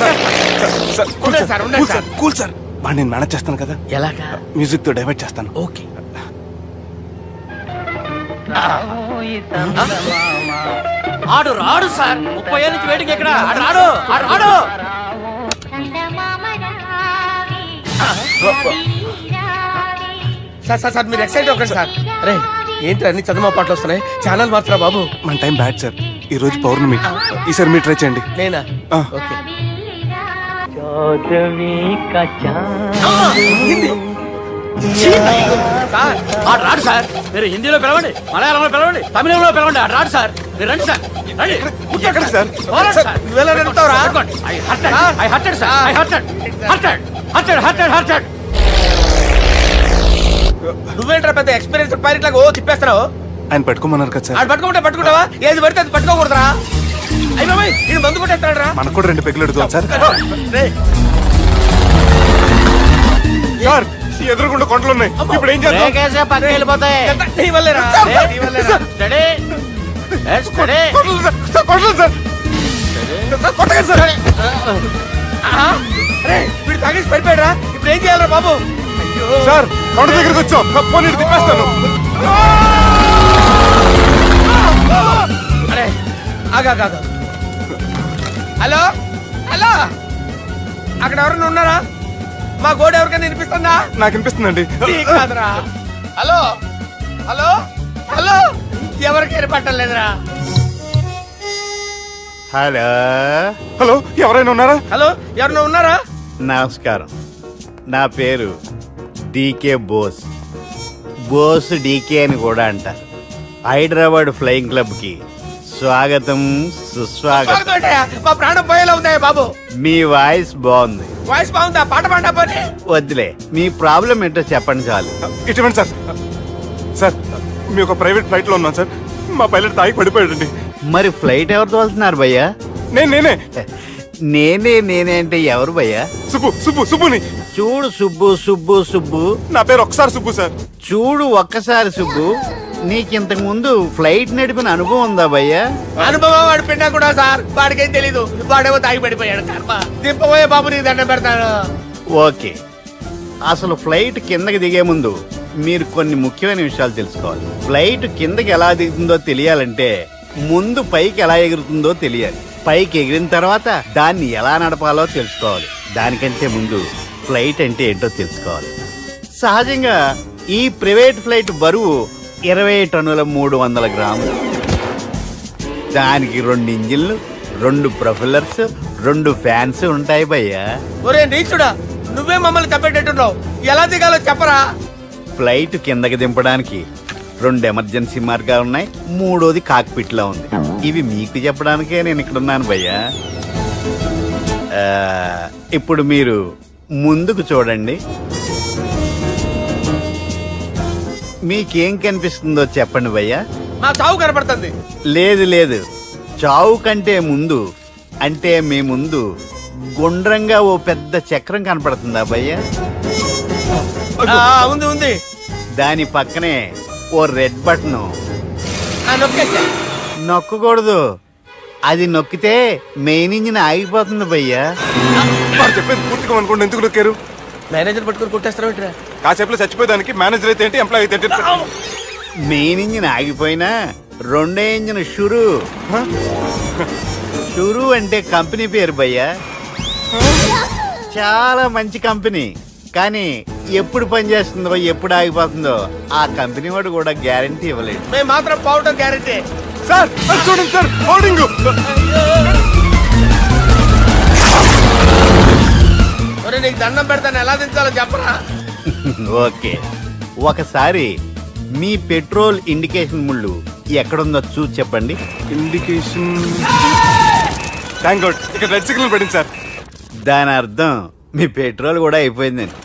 సార్, కూల్ ఉండండి సార్, సార్, ఉండండి కూల్ సార్, కూల్ సార్. వాడిని నేను మేనేజ్ చేస్తాను కదా, ఎలాగా? మ్యూజిక్ తో డైవర్ట్ చేస్తాను. ఓకే. ఆడు రాడు సార్. 30 ఏళ్ళ నుంచి వేడికి ఎక్కడ ఆడు రాడు, ఆడు రాడు. సార్ సార్ సార్, మీరు ఎక్సైట్ అవ్వకండి సార్. రే ఏంటి అన్ని చదువు పాటలు వస్తున్నాయి, ఛానల్ మార్చరా బాబు. మన టైం బ్యాడ్ సార్, ఈ రోజు పౌర్ణమి. ఈసారి మీరు ట్రై చేయండి. నేనా? ఆ. ఓకే. సార్ ఆడు రాడు సార్. మీరు హిందీలో పిలవండి, మలయాళంలో పిలవండి, తమిళంలో పిలవండి. ఆడు రాడు సార్. మీరు రండి సార్, రండి. ఎక్కడ సార్? పోరాడు సార్. నువ్వెలా నడుపుతావురా? పట్టుకోండి. I hurted sir. I hurted. నువ్వేంట్రా పెద్ద ఎక్స్పీరియన్స్ పైరెట్ లాగా ఓ తిప్పేస్తున్నావు? ఆయన పెట్టుకోమన్నారు కదా సార్. ఆడు పట్టుకుంటే పట్టుకుంటావా? ఏది పడితే అది పట్టుకోకూడదురా. అయ్యి బాబాయ్, ఇది మందు కొట్టేస్తాడు రా. మనకు కూడా 2 పెగ్గులు ఎడుతాం సార్. రేయ్, సార్, ఈ ఎదురుగుండా కొండలు ఉన్నాయి, ఇప్పుడు ఏం చేద్దాం? బ్రేకేసే పక్కకి వెళ్ళిపోతాయి. ఇదంతా నీ వల్లేరా, నీ వల్లేరా. Steady. Let's steady. Kondalu sir, sir, Kondalu sir. Sir, కొట్టకండి సార్. ఆహా. రేయ్, వీడు తాగేసి పడిపోయాడురా. ఇప్పుడు ఏం చేయాలరా బాబు? అయ్యో సార్, కొండ దగ్గరికి వచ్చాం, పోనీ ఇటు తిప్పేస్తాను. అరే ఆగా. హలో హలో, అక్కడ ఎవరైనా ఉన్నారా? మా గోడ ఎవరికైనా వినిపిస్తుందా? నాకు అనిపిస్తుందండి. నీకు కాదురా. హలో హలో హలో, ఎవరికి వినపట్టలేదురా. హలో హలో, ఎవరైనా ఉన్నారా? హలో, ఎవరైనా ఉన్నారా? నమస్కారం, నా పేరు డీకే బోస్. బోస్ డీకే అని కూడా అంటారు. హైదరాబాద్ ఫ్లయింగ్ క్లబ్ కి స్వాగతం, సుస్వాగతం. స్వాగతం ఏంటయ్యా? మా ప్రాణం పోయేలా ఉందా బాబు? మీ వాయిస్ బాగుంది. వాయిస్ బాగుందా? పాట పాడా పోనీ. వద్దులే, మీ ప్రాబ్లం ఏంటో చెప్పండి చాలు. ఇటువంటి సార్, సార్ మీ ఒక ప్రైవేట్ ఫ్లైట్ లో ఉన్నాం సార్. మా పైలట్ తాగి పడిపోయాడండి. మరి ఫ్లైట్ ఎవరితో వెళ్తున్నారు భయ్యా? నేనే నేనే అంటే ఎవరు భయ్యా? సుబ్బుని. చూడు సుబ్బు, నా పేరు ఒకసారి సుబ్బు సార్. చూడు ఒక్కసారి సుబ్బు, నీకింతకు ముందు ఫ్లైట్ నడిపిన అనుభవం ఉందా భయ్యా? అనుభవం వాడి పిండా కూడా సార్, వాడికేం తెలీదు. వాడేమో తాగి పడిపోయాడు. కర్మ. దింపబోయే బాబు, నీకు దండం పెడతాను. ఓకే, అసలు ఫ్లైట్ కిందకి దిగే ముందు మీరు కొన్ని ముఖ్యమైన విషయాలు తెలుసుకోవాలి. ఫ్లైట్ కిందకి ఎలా దిగుతుందో తెలియాలంటే ముందు పైకి ఎలా ఎగురుతుందో తెలియాలి. పైకి ఎగిరిన తర్వాత దాన్ని ఎలా నడపాలో తెలుసుకోవాలి. దానికంటే ముందు ఫ్లైట్ అంటే ఏంటో తెలుసుకోవాలి. సహజంగా ఈ ప్రైవేట్ ఫ్లైట్ బరువు 20 టన్నుల 300 గ్రాములు. దానికి 2 ఇంజిన్లు, 2 ప్రొఫెల్లర్స్, 2 ఫ్యాన్స్ ఉంటాయి భయ్యా. ఒరే నీచుడా, నువ్వే మమ్మల్ని తప్పేటట్టున్నావు. ఎలా దిగాలో చెప్పరా? ఫ్లైట్ కిందకి దింపడానికి 2 ఎమర్జెన్సీ మార్గాలు ఉన్నాయి, 3వది కాక్పిట్ లో ఉంది. ఇవి మీకు చెప్పడానికే నేను ఇక్కడ ఉన్నాను భయ్యా. ఇప్పుడు మీరు ముందుకు చూడండి. మీకేం కనిపిస్తుందో చెప్పండి భయ్యా. మా చావు కనపడుతుంది. లేదు, చావు కంటే ముందు అంటే మీ ముందు గుండ్రంగా ఓ పెద్ద చక్రం కనపడుతుందా భయ్యా? ఉంది. దాని పక్కనే ఓ రెడ్ బటన్. నొక్కేసా. నొక్కకూడదు, అది నొక్కితే మెయిన్ ఇంజిన్ ఆగిపోతుంది భయ్యా. వాడు చెప్పేది పూర్తిగా అనుకోండి, ఎందుకు నొక్కారు? మేనేజర్ పట్టుకుని కొట్టేస్తారా ఏంట్రా? కాసేపులో చచ్చిపోయేదానికి మేనేజర్ అయితే ఏంటి, ఎంప్లాయ్ అయితే ఏంటి? మెయిన్ ఇంజిన్ ఆగిపోయినా రెండో ఇంజిన్ షురు అంటే కంపెనీ పేరు భయ్యా. చాలా మంచి కంపెనీ, కానీ ఎప్పుడు పనిచేస్తుందో ఎప్పుడు ఆగిపోతుందో ఆ కంపెనీ వాడు కూడా గ్యారంటీ ఇవ్వలేదు. మేము మాత్రం పోవటం గ్యారెంటీ. సార్ అది చూడండి సార్, హోర్డింగ్. నీకు దండం పెడతాను, ఎలా దించాలో చెప్పరా? ఓకే, ఒకసారి మీ పెట్రోల్ ఇండికేషన్ ముళ్ళు ఎక్కడుందో చూసి చెప్పండి. ఇండికేషన్. థ్యాంక్ గాడ్, ఇక్కడ రెడ్ సిగ్నల్ పడింది సార్. దాని అర్థం మీ పెట్రోల్ కూడా అయిపోయిందండి.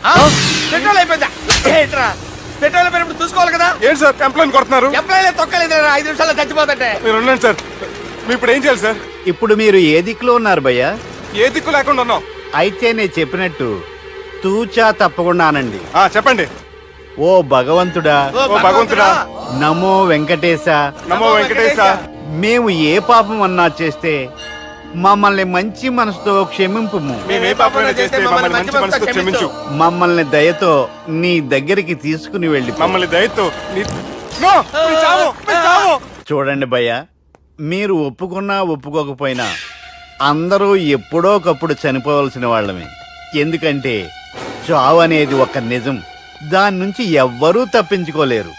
పెట్రోల్ అయిపోయిందా? ఏంట్రా పెట్రోల్ అయిపోయినప్పుడు చూసుకోవాలి కదా. ఏంటి సార్ ఎంప్లాయ్ కొడుతున్నారు? ఎంప్లాయీ తొక్కలేదు, 5 నిమిషాల్లో చచ్చిపోతుంటే. మీరు ఉండండి సార్, మీరు ఇప్పుడు ఏం చేయాలి సార్? ఇప్పుడు మీరు ఏ దిక్కులో ఉన్నారు భయ్యా? ఏ దిక్కు లేకుండా ఉన్నాం. అయితే నేను చెప్పినట్టు తూచా తప్పకుండా అనండి. చెప్పండి. ఓ భగవంతుడా, ఓ భగవంతుడా, నమో వెంకటేశ, నమో వెంకటేశ. మేము ఏ పాపం అన్నా చేస్తే మమ్మల్ని మంచి మనసుతో క్షమింపుము. మేమే పాపమైనా చేస్తే మమ్మల్ని మంచి మనసుతో క్షమించు. మమ్మల్ని దయతో నీ దగ్గరికి తీసుకుని వెళ్ళి మమ్మల్ని దయతో నో, మీ చావు, మీ చావు. చూడండి భయ్య, మీరు ఒప్పుకున్నా ఒప్పుకోకపోయినా అందరూ ఎప్పుడో ఒకప్పుడు చనిపోవలసిన వాళ్ళమే. ఎందుకంటే చావు అనేది ఒక నిజం, దాని నుంచి ఎవ్వరూ తప్పించుకోలేరు.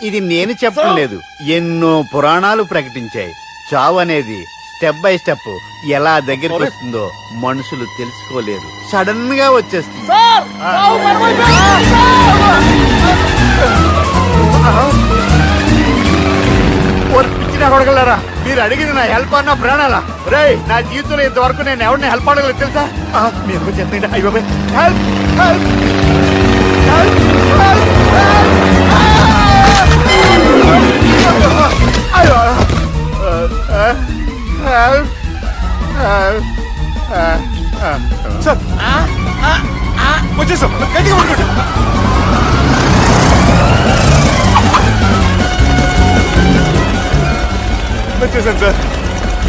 ఇది నేను చెప్పడం లేదు, ఎన్నో పురాణాలు ప్రకటించాయి. చావు అనేది స్టెప్ బై స్టెప్ ఎలా దగ్గరికి వస్తుందో మనుషులు తెలుసుకోలేరు, సడన్ గా వచ్చేస్తుంది. కొడగలరా, మీరు అడిగింది నా హెల్ప్ అన్న ప్రాణాలా? రే, నా జీవితంలో ఇంతవరకు నేను ఎవరిని హెల్ప్ అడగలేదు తెలుసా? మీరు చెప్పండి. అయ్యో, హెల్ప్ హెల్ప్ సార్ వచ్చేసాం, గట్టిగా పట్టుకోండి. వచ్చేసాను సార్.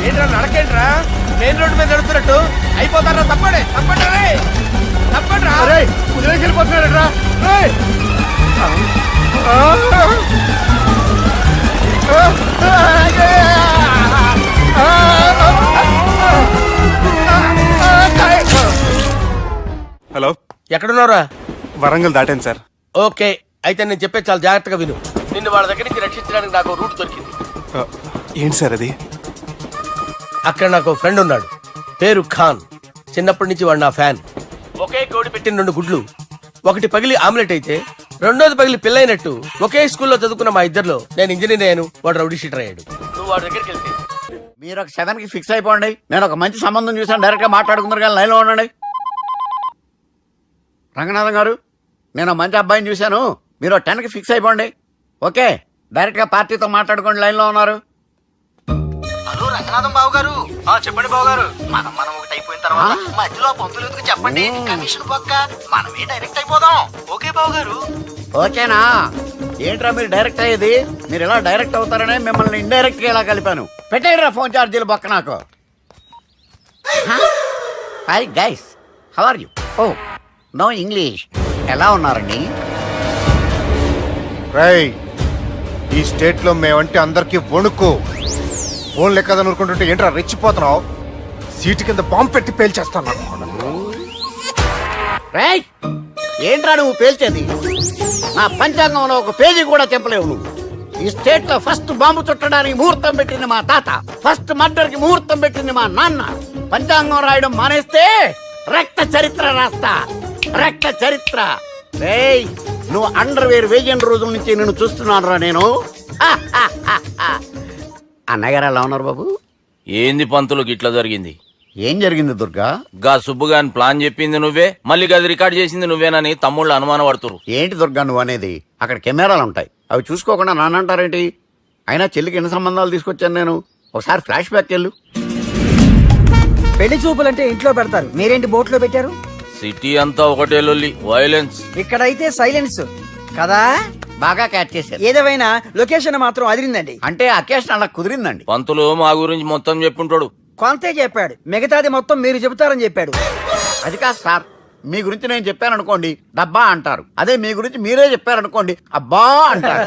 ఏంట్రా నడకేంట్రా? మెయిన్ రోడ్డు మీద నడుస్తున్నట్టు అయిపోతారా? తప్పండి తప్పండి రే, తప్పండి రా. కుదిరేసి వెళ్ళిపోతున్నారా? హలో, ఎక్కడున్నారా? వరంగల్ దాటాను సార్. ఓకే, అయితే నేను చెప్పే చాలా జాగ్రత్తగా విను. నిన్ను వాళ్ళ దగ్గర నుంచి రక్షించడానికి నాకు రూట్ దొరికింది. ఏంటి సార్ అది? అక్కడ నాకు ఫ్రెండ్ ఉన్నాడు, పేరు ఖాన్. చిన్నప్పటి నుంచి వాడు నా ఫ్యాన్. ఒకే కోడి పెట్టిన 2 గుడ్లు, ఒకటి పగిలి ఆమ్లెట్ అయితే రెండోది పగిలి పిల్లైనట్టు ఒకే స్కూల్లో చదువుకున్న మా ఇద్దరిలో నేను ఇంజనీర్ అయ్యాను, వాడు రౌడీ షీటర్ అయ్యాడు. నువ్వు వాడి దగ్గరికి వెళ్తే మీరు ఒక 7కి ఫిక్స్ అయిపోండి. నేను ఒక మంచి సంబంధం చూసాను, డైరెక్ట్ గా మాట్లాడుకున్నారు కానీ లైన్లో ఉండండి. రంగనాథం గారు, నేను మంచి అబ్బాయిని చూశాను, మీరు 10కి ఫిక్స్ అయిపోండి. ఓకే, డైరెక్ట్ గా పార్టీతో మాట్లాడుకోండి, లైన్ లో ఉన్నారు. హలో రంగనాథం బాబు గారు. చెప్పండి బాబు గారు. మనం ఒకటి అయిపోయిన తర్వాత మధ్యలో పంతులు ఎందుకు చెప్పండి, కమిషన్ పక్క మనమే డైరెక్ట్ అయిపోదాం. ఓకే బాబు గారు. ఓకేనా? ఏంట్రా మీరు డైరెక్ట్ అయ్యేది? మీరు ఇలా డైరెక్ట్ అవుతారనే మిమ్మల్ని ఇండైరెక్ట్ గా ఇలా కలిపాను. పెట్టేయరా ఫోన్ ఛార్జీలు బొక్క నాకు. Hi guys, how are you? Oh no English. ఎలా ఉన్నారండి? రేయ్, ఈ స్టేట్ లో మేమంటే అందరికి వణుకు. ఫోన్ లెక్క అనుకుంటుంటే ఏంట్రా రెచ్చిపోతున్నావు? సీటు కింద బాంబు పెట్టి పేల్చేస్తాను. రేయ్, ఏంట్రా నువ్వు పేల్చేది? నా పంచాంగంలో ఒక పేజీ కూడా చెప్పలేవు నువ్వు. ఈ స్టేట్ లో ఫస్ట్ బాంబు చుట్టడానికి ముహూర్తం పెట్టింది మా తాత, ఫస్ట్ మర్డర్ కి ముహూర్తం పెట్టింది మా నాన్న. పంచాంగం రాయడం మానేస్తే రక్త చరిత్ర రాస్తా, రక్త చరిత్ర. రేయ్, నువ్వు అండర్వేర్ వేయని రోజుల నుంచి నేను చూస్తున్నాను రా నేను. అన్నగారు ఎలా ఉన్నారు బాబు? ఏంది పంతులు గిట్లా జరిగింది? ఏం జరిగింది దుర్గా? గా సుబ్బుగాని ప్లాన్ చెప్పింది నువ్వే, మళ్ళీ గది రికార్డ్ చేసింది నువ్వేనని తమ్ముళ్ళు అనుమానం పడుతురు. ఏంటి దుర్గా నువ్వు అనేది? అక్కడ కెమెరాలు ఉంటాయి, అవి చూసుకోకుండా నానంటారేంటి? అయినా చెల్లికి ఎన్ని సంబంధాలు తీసుకొచ్చాను నేను. ఒకసారి ఫ్లాష్ బ్యాక్ వెళ్ళు. పెళ్లి చూపులంటే ఇంట్లో పెడతారు, మీరేంటి బోట్లో పెట్టారు? సిటీ అంతా ఒకటే లొల్లి, వైలెన్స్. ఇక్కడైతే సైలెన్స్ కదా. బాగా క్యాచ్ చేశారు. ఏదేమైనా లొకేషన్ మాత్రం అదిరిందండి. అంటే అకేషన్ అలా కుదిరిందండి. పంతులు మా గురించి మొత్తం చెప్పుంటాడు. కొంతే చెప్పాడు, మిగతాది మొత్తం మీరు చెబుతారని చెప్పాడు. అది కాదు సార్, మీ గురించి నేను చెప్పాను అనుకోండి డబ్బా అంటారు, అదే మీ గురించి మీరే చెప్పారనుకోండి అబ్బా అంటారు.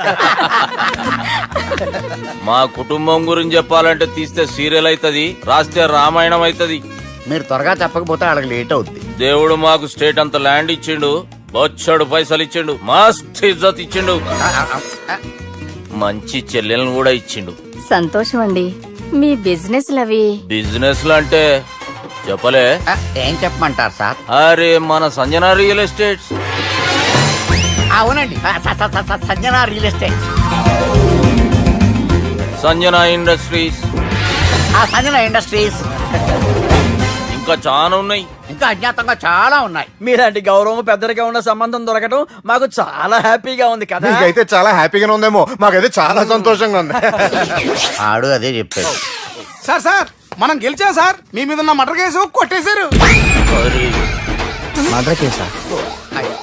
మా కుటుంబం గురించి చెప్పాలంటే తీస్తే సీరియల్ అవుతుంది, రాస్తే రామాయణం అవుతుంది. మీరు త్వరగా చెప్పకపోతే వాళ్ళకి లేట్ అవుద్ది. దేవుడు మాకు స్టేట్ అంత ల్యాండ్ ఇచ్చిండు, బొచ్చడు పైసలు ఇచ్చిండు, మస్త్ ఇజ్జత్ ఇచ్చిండు, మంచి చెల్లెలను కూడా ఇచ్చిండు. సంతోషం అండి. మీ బిజినెస్ లవి బిజినెస్ అంటే చెప్పలే. ఏం చెప్పమంటారు సార్? అరే మన సంజన రియల్ ఎస్టేట్స్. అవునండి, Sanjana real estate, Sanjana industries, Sanjana industries, ఇంకా చాలా ఉన్నాయి. ఇంకా అజ్ఞాతంగా చాలా ఉన్నాయి. మీలాంటి గౌరవం పెద్దరిగా ఉన్న సంబంధం దొరకడం మాకు చాలా హ్యాపీగా ఉంది కదా. నీకైతే చాలా హ్యాపీగానే ఉందేమో, మాకైతే చాలా సంతోషంగా ఉంది. ఆడు అదే చెప్పాడు. సార్ సార్ మనం గెలిచాం సార్. మీ మీద ఉన్న మర్డర్ కేసు కొట్టేశారు. మర్డర్ కేసా?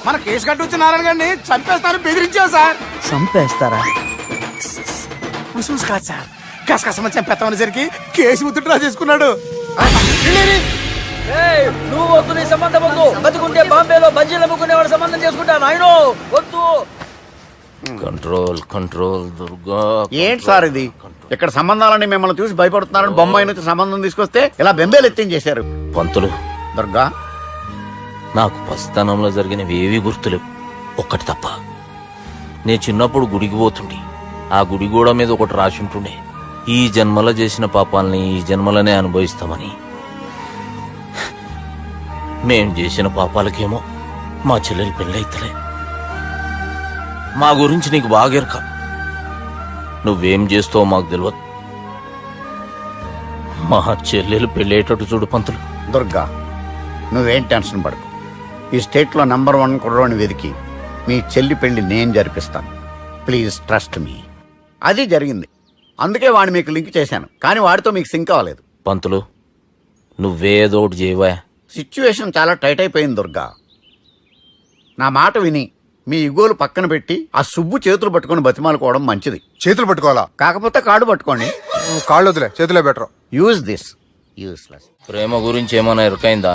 మన కేసు కట్టి వచ్చి నారాయణ గారిని చంపేస్తారని బెదిరించాం సార్. చంపేస్తారా? ముసుముసు కాదు సార్, కసకసమని చంపేస్తామనేసరికి కేసు ముద్దుట్రా చేసుకున్నాడు. నువ్వు వద్దు, నీ సంబంధం వద్దు. బతుకుంటే బాంబేలో బజ్జీలు అమ్ముకునే వాడు సంబంధం చేసుకుంటా నాయనో, వద్దు. Control control Durga. ఏంటి సార్ ఇది? ఇక్కడ సంబంధాలని మిమ్మల్ని చూసి భయపడుతున్నారని బొమ్మాయి నుంచి సంబంధం తీసుకొస్తే ఇలా బెంబేలు ఎత్తించేశారు. పంతులు, దుర్గా నాకు పసితనంలో జరిగినవి ఏవి గుర్తులేవు, ఒక్కటి తప్ప. నేను చిన్నప్పుడు గుడికి పోతుండే, ఆ గుడి గోడ మీద ఒకటి రాసి ఉంటుండే, ఈ జన్మలో చేసిన పాపాలని ఈ జన్మలనే అనుభవిస్తామని. మేం చేసిన పాపాలకేమో మా చెల్లెలు పెళ్ళైతలే. మా గురించి నీకు బాగెరక, నువ్వేం చేస్తావో మాకు తెలియదు. మా చెల్లెలు పెళ్ళేటట్టు చూడు పంతులు. దుర్గా నువ్వేం టెన్షన్ పడకు. ఈ స్టేట్లో నంబర్ 1 కుర్రోని వెతికి మీ చెల్లి పెళ్లి నేను జరిపిస్తాను. Please trust me. అది జరిగింది, అందుకే వాడిని మీకు లింక్ చేశాను, కానీ వాడితో మీకు సింక్ అవ్వలేదు. పంతులు, నువ్వేదో ఒకటి చేయవా. సిచ్యువేషన్ చాలా టైట్ అయిపోయింది దుర్గా. నా మాట విని మీ ఇగోలు పక్కన పెట్టి ఆ సుబ్బు చేతులు పట్టుకొని బతిమాలుకోవడం మంచిది. చేతులు పట్టుకోవాలా? కాకపోతే కాడు పట్టుకోండి. కాళ్ళు వదిలే, చేతులే బెటర్. Use this. యూస్లెస్. ప్రేమ గురించి ఏమైనా ఎరుకైందా?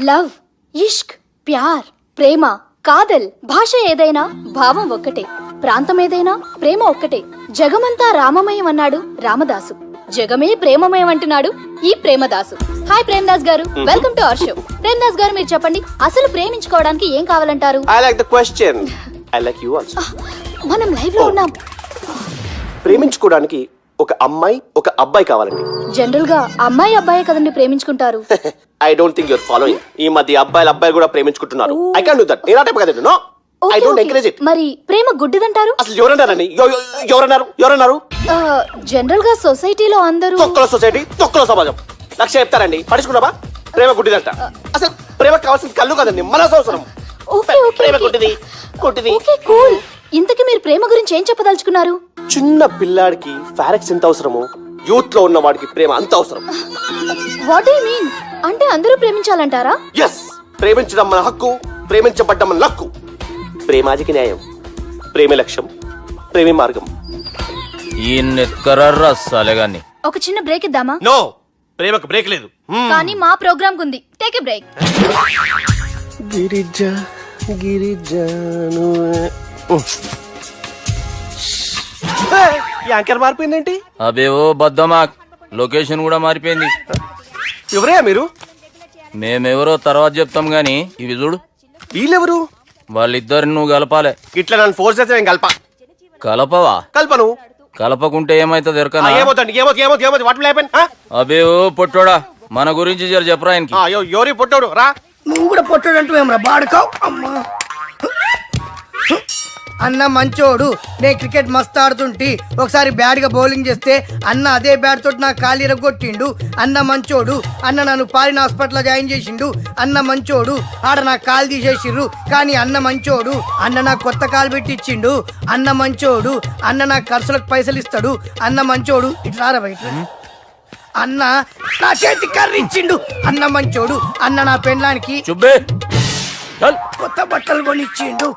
లవ్, ఇష్క్, ప్యార్, ప్రేమ, కాదల్, భాష ఏదైనా భావం ఒక్కటే, ప్రాంతం ఏదైనా ప్రేమ ఒక్కటే. జగమంతా రామమయం అన్నాడు రామదాసు, జగమే ప్రేమమయం అంటున్నాడు ఈ ప్రేమదాసు. హాయ్ ప్రేమదాస్ గారు, welcome to our show. Premadasa గారు మీరు చెప్పండి, అసలు ప్రేమించుకోవడానికి ఏం కావాలంటారు? I like the question. I like you also. మనం లైవ్ లో ఉన్నాం. ప్రేమించుకోవడానికి ఒక అమ్మాయి ఒక అబ్బాయి కావాలండి. జనరల్ గా అమ్మాయి అబ్బాయే కదండి ప్రేమించుకుంటారు. I don't think your following. ఈ మధ్య అబ్బాయిలు కూడా ప్రేమించుకుంటున్నారు. I can't do that. నేను ఆ టైప్ కదండి. No, I don't encourage it. మరి ప్రేమ గుడ్డిదంటారు? అసలు ఎవరన్నారండి? ఎవరన్నారు? జనరల్ గా సొసైటీలో అందరూ తొక్కల సొసైటీ, తొక్కల సమాజం లక్ష్య చెప్తారండి. పడుచుకున్నావా? ప్రేమ గుడ్డిదంట. అసలు ప్రేమ కావాల్సింది కళ్ళు కదండి, మనసు అవసరం. ప్రేమ గుడ్డిది. Okay cool. ఇంతకీ మీరు ప్రేమ గురించి ఏం చెప్పదలుచుకున్నారు? చిన్న పిల్లాడికి ఫారెక్స్ ఎంత అవసరమో యూత్ లో ఉన్న వాడికి ప్రేమ అంత అవసరం. What you mean? అంటే అందరూ ప్రేమించాలంటారా? ఎస్, ప్రేమించడం మన హక్కు, ప్రేమించబడ్డం మన లక్కు. ప్రేమాజికి న్యాయం, ప్రేమే లక్ష్యం, ప్రేమే మార్గం. ఈ నెత్కరర్రా సాలెగాన్ని. ఒక చిన్న బ్రేక్ ఇద్దామా? నో, ప్రేమకు బ్రేక్ లేదు. కానీ మా ప్రోగ్రామ్ ఉంది, టేక్ ఎ బ్రేక్. యాంకర్ మారిపోయిందేంటి? అబేవో బద్దమా, లొకేషన్ కూడా మారిపోయింది. ఎవరయ్యా మీరు? మేమెవరో తర్వాత చెప్తాం గాని ఇవి చూడు. వీళ్ళెవరు? వాళ్ళిద్దరిని నువ్వు కలపాలే. ఇట్లా నన్ను ఫోర్స్ చేస్తే నేను కలపవా? కల్పను. కలపకుంటే ఏమైతుంది ఎరకనా? అబేవో పొట్టోడా, మన గురించి జర చెప్పరా ఆయనకి. ఎవరి పొట్టోడు రా. నువ్వు కూడా పొట్టాడంటూ ఏమరా బాడుకావు. అమ్మా అన్న మంచోడు. నేను క్రికెట్ మస్తు ఆడుతుంటి, ఒకసారి బ్యాట్ గా బౌలింగ్ చేస్తే అన్న అదే బ్యాట్ తోటి నా కాలు ఇరగొట్టిండు. అన్న మంచోడు. అన్న నన్ను పాలిన హాస్పిటల్ జాయిన్ చేసిండు. అన్న మంచోడు. ఆడ నా కాలు తీసేసిర్రు కానీ అన్న మంచోడు. అన్న నాకు కొత్త కాలు పెట్టిచ్చిండు. అన్న మంచోడు. అన్న నాకు ఖర్చులకు పైసలు ఇస్తాడు. అన్న మంచోడు. ఇట్లా బయట అన్న నా చేతి కర్రీ ఇచ్చిండు. అన్న మంచోడు. అన్న నా పెండ్లానికి చుబ్బే కొత్త బట్టలు కొనిచ్చిండు.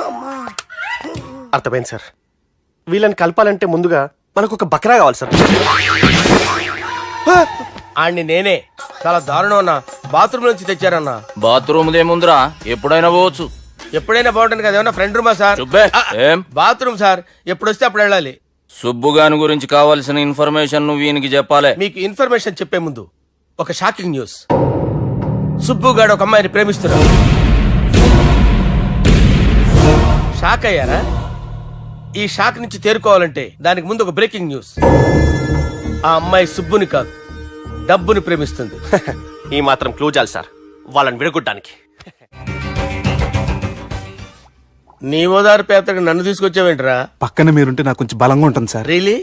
అమ్మా. అర్థమైంది సార్. వీళ్ళని కలపాలంటే ముందుగా మనకు ఒక బక్రా కావాలి సార్. ఆడిని నేనే చాలా దారుణం అన్నా. బాత్రూమ్ నుంచి తెచ్చారన్నా. బాత్రూమ్ దేముందిరా, ఎప్పుడైనా పోవచ్చు. ఎప్పుడైనా బాగుంటుంది కదా. ఏమన్నా ఫ్రెండ్ రూమా సార్? చుబ్బే ఏం బాత్రూమ్ సార్, ఎప్పుడు వస్తే అప్పుడు వెళ్ళాలి. సుబ్బుగాని గురించి కావాల్సిన ఇన్ఫర్మేషన్ నువ్వు వీనికి చెప్పాలి. మీకు ఇన్ఫర్మేషన్ చెప్పే ముందు ఒక షాకింగ్ న్యూస్. సుబ్బుగాడు ఒక అమ్మాయిని ప్రేమిస్తున్నాడు. షాక్ అయ్యారా? ఈ షాక్ నుంచి తేరుకోవాలంటే దానికి ముందు ఒక బ్రేకింగ్ న్యూస్. ఆ అమ్మాయి సుబ్బుని కాదు, డబ్బుని ప్రేమిస్తుంది. ఈ మాత్రం క్లూ చాలు సార్ వాళ్ళని విడగొట్టడానికి. నీ ఓదారు పేదకు నన్ను తీసుకొచ్చావేంట్రా? పక్కన మీరుంటే నాకు కొంచెం బలంగా ఉంటుంది సార్. రియలీ?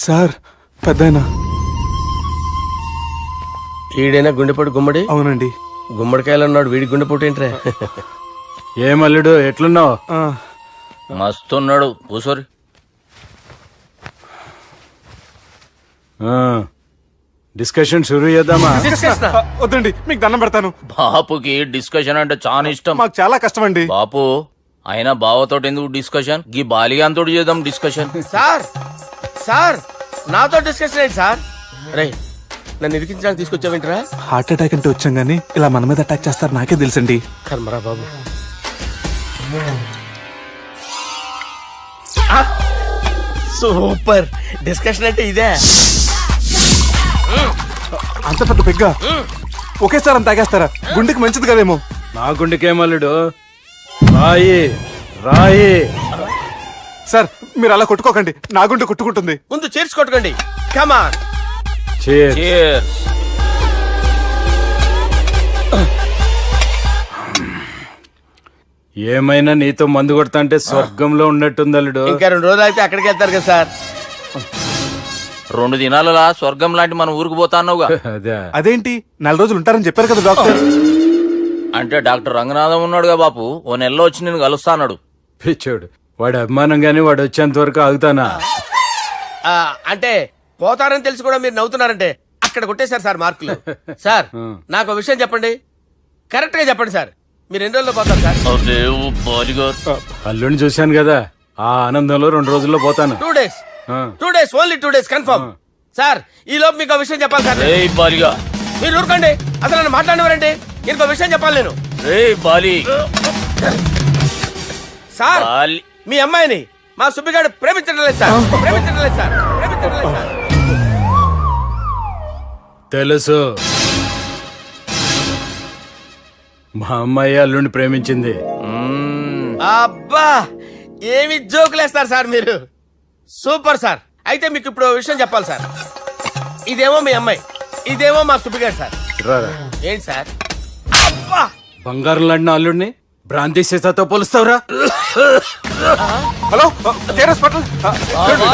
సార్ పెద్దయినా. ఈడైనా గుండెపోటు గుమ్మడి? అవునండి. గుమ్మడికాయలు అన్నాడు, వీడి గుండెపోటు ఏంట్రా? ఏమల్లుడు ఎట్లున్నావు? మస్తున్నాడు కూసోరి. డిస్కషన్ షురూ చేద్దామా? వద్దండి, మీకు దండం పెడతాను. బాపుకి డిస్కషన్ అంటే చాలా ఇష్టం. మాకు చాలా కష్టం అండి. బాపు అయినా బావతోటి ఎందుకు డిస్కషన్? గీ బాలిగాంతోటి చేద్దాం డిస్కషన్. సార్ సార్ నాతో డిస్కషన్ ఏంటి సార్? రే నన్ను ఇరికించడానికి తీసుకొచ్చావేంట్రా? హార్ట్ అటాక్ అంటే వచ్చాం గానీ ఇలా మన మీద అటాక్ చేస్తారు నాకే తెలుసండి. కర్మరా బాబు. సూపర్ డిస్కషన్ అంటే ఇదే. అంత పెద్ద పెగ్గా ఒకేసారి అంత తాగేస్తారా? గుండెకి మంచిది కదేమో. నా గుండెకేమల్లుడు రాయి రాయి. సార్ మీరు అలా కొట్టుకోకండి, నా గుండె కొట్టుకుంటుంది. ముందు చేర్చి కొట్టుకోండి. కమాన్. Cheers. ఏమైనా నీతో మందు కొడతా అంటే స్వర్గంలో ఉన్నట్టుంది అల్లుడు. ఇంకా 2 రోజులు అయితే అక్కడికి వెళ్తారు కదా సార్. 2 దినాలలా స్వర్గం లాంటి మన ఊరికి పోతా అన్నావుగా. అదే అదేంటి 4 రోజులు ఉంటారని చెప్పారు కదా డాక్టర్. అంటే డాక్టర్ రంగనాథం ఉన్నాడుగా బాపు, ఓ నెలలో వచ్చి నేను కలుస్తా అన్నాడు. పిచ్చోడు వాడు అభిమానం గాని వాడు వచ్చేంత వరకు ఆగుతానా? అంటే పోతారని తెలిసి కూడా మీరు నవ్వుతున్నారంటే అక్కడ కొట్టేశారు సార్ మార్కులు. సార్ నాకు ఒక విషయం చెప్పండి, కరెక్ట్ గా చెప్పండి సార్. మీరు ఎన్ని రోజుల్లో పోతారు సార్? అల్లుడిని చూశాను కదా, ఆ ఆనందంలో 2 రోజుల్లో పోతాను. 2 days. 2 days, only 2 days confirm. Sir ఈ లోపు మీకు ఒక విషయం చెప్పాలి సార్. మీరు ఊరుకోండి, అసలు నన్ను మాట్లాడినవారండి. ఇంకో విషయం చెప్పాలి నేను. సార్ మీ అమ్మాయిని మా సుబ్బిగాడు ప్రేమించడం లేదు సార్. ప్రేమించడం లేదు సార్. ప్రేమించడం లేదు సార్. తెలుసు, మా అమ్మాయి అల్లుడిని ప్రేమించింది. అబ్బా ఏమి జోకులేస్తారు సార్ మీరు. Super sir. అయితే మీకు ఇప్పుడు ఓ విషయం చెప్పాలి సార్. ఇదేమో మీ అమ్మాయి, ఇదేమో మా సుబ్బిగాడు సార్. రారా. ఏంటి సార్? అబ్బా బంగారం లాంటి అల్లుడిని భ్రాంతి సీతతో పోలుస్తావురా? Hello hospital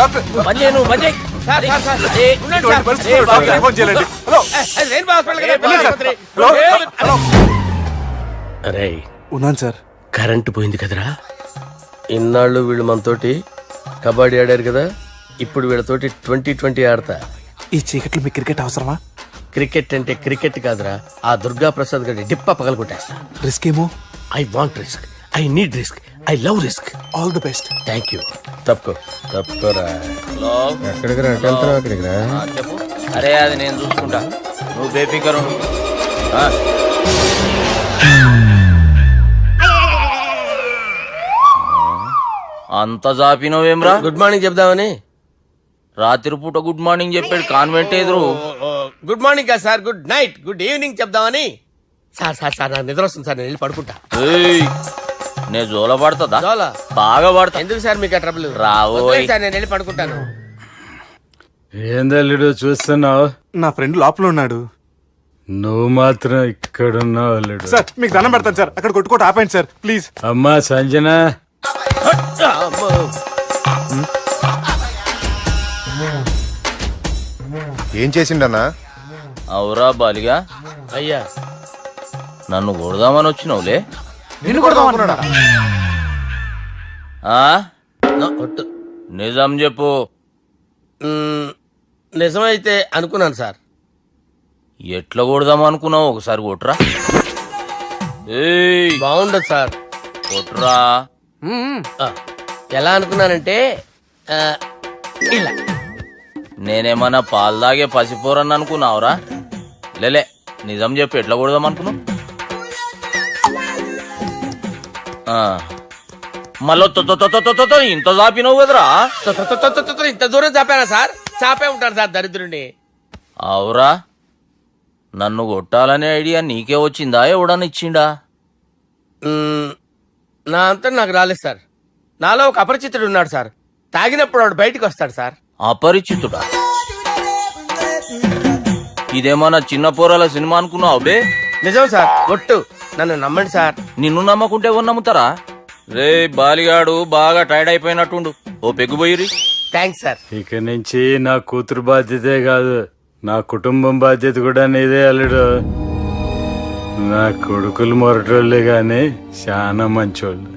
doctor. Sir sir sir ఉండండి సార్. పరిస్థితుల్లో డాక్టర్ ఫోన్ చేయాలండి. హలో రెయిన్బో హాస్పిటల్ కదా, పిల్లల ఆసుపత్రి. అరే ఉన్నాను సార్. కరెంటు పోయింది కదరా. ఇన్నాళ్ళు వీళ్ళు మనతోటి కబడ్డీ ఆడారు కదా, ఇప్పుడు వీళ్ళతోటి 2020 ఆడతా. ఈ చీకట్లో మీకు క్రికెట్ అవసరమా? క్రికెట్ అంటే క్రికెట్ కాదురా, ఆ దుర్గా ప్రసాద్ గారి డిప్ప పగల కొట్టేస్తా. రిస్క్ ఏమో. I want risk, I need risk, I love risk. All the best. Thank you. తప్పుకోరా. ఎక్కడికి రా? అక్కడికి రా. చెప్పు. అరే అది నేను చూసుకుంటా, నువ్వు బేఫికర్ ఉండు. అంత జాపినవేమ్రా? గుడ్ మార్నింగ్ చెప్దామని. రాత్రి పూట గుడ్ మార్నింగ్ చెప్పాడు కాన్వెంట్ ఎదురు. గుడ్ మార్నింగ్ కాదు sir, good night, good evening చెప్దామని. సార్ సార్ సార్ నాకు నిద్ర వస్తుంది సార్, నేను వెళ్ళి పడుకుంటా. నేను జోల పడుతుందా? జోలా? బాగా పడతా. ఎందుకు సార్ మీకు ఆ ట్రబుల్? రావోయ్ సార్ నేను వెళ్ళి పడుకుంటాను. ఏందల్లుడు చూస్తున్నావు? నా ఫ్రెండ్ లోపల ఉన్నాడు. నువ్వు మాత్రం ఇక్కడున్నావు అల్లుడు. సార్ మీకు దండం పెడతాను సార్, అక్కడ కొట్టుకోట ఆపండి సార్ ప్లీజ్. అమ్మా సంజన, అమ్మో. ఏం చేసిండన్నా? అవురా బాలిగా, అయ్యా నన్ను కొడదామని వచ్చినావులే. నిన్ను కొడదామన్నాడా? ఆ? ఒట్టు. నిజం చెప్పు. నిజమైతే అనుకున్నాను సార్. ఎట్లా కొడదాం అనుకున్నావు? ఒకసారి కొట్రా. ఏయ్, బాగుండదు సార్. కొట్రా. ఆ, ఎలా అనుకున్నానంటే ఆ, ఇలా నేనేమన్నా పాలు తాగే పసిపోరని అనుకున్నావురా? లేలే, నిజం చెప్పు, ఎట్లా కొడదాం అనుకున్నావు? మళ్ళీ ఇంత చాపినావు కదరా? ఇంత దూరం చాపానా సార్? చాపే ఉంటాను సార్ దరిద్రుడిని. అవురా, నన్ను కొట్టాలనే ఐడియా నీకే వచ్చిందా? ఎవడన్నా ఇచ్చిండా? నా అంతా నాకు రాలేదు సార్. నాలో ఒక అపరిచితుడు ఉన్నాడు సార్. తాగినప్పుడు వాడు బయటికి వస్తాడు సార్. అపరిచితుడా? ఇదేమన్నా చిన్న పోరాల సినిమా అనుకున్నావు బే? నిజం సార్, ఒట్టు. నన్ను నమ్మండి సార్. నిన్ను నమ్మకుంటే ఎవరు నమ్ముతారా? రే బాలిగాడు బాగా టైర్డ్ అయిపోయినట్టుండు, ఓ పెగ్గు పోయిరి. Thanks sir. ఇక నుంచి నా కూతురు బాధ్యతే కాదు, నా కుటుంబం బాధ్యత కూడా నీదే అల్లుడు. నా కొడుకులు మొరటోళ్ళే గాని చాలా మంచోళ్ళు.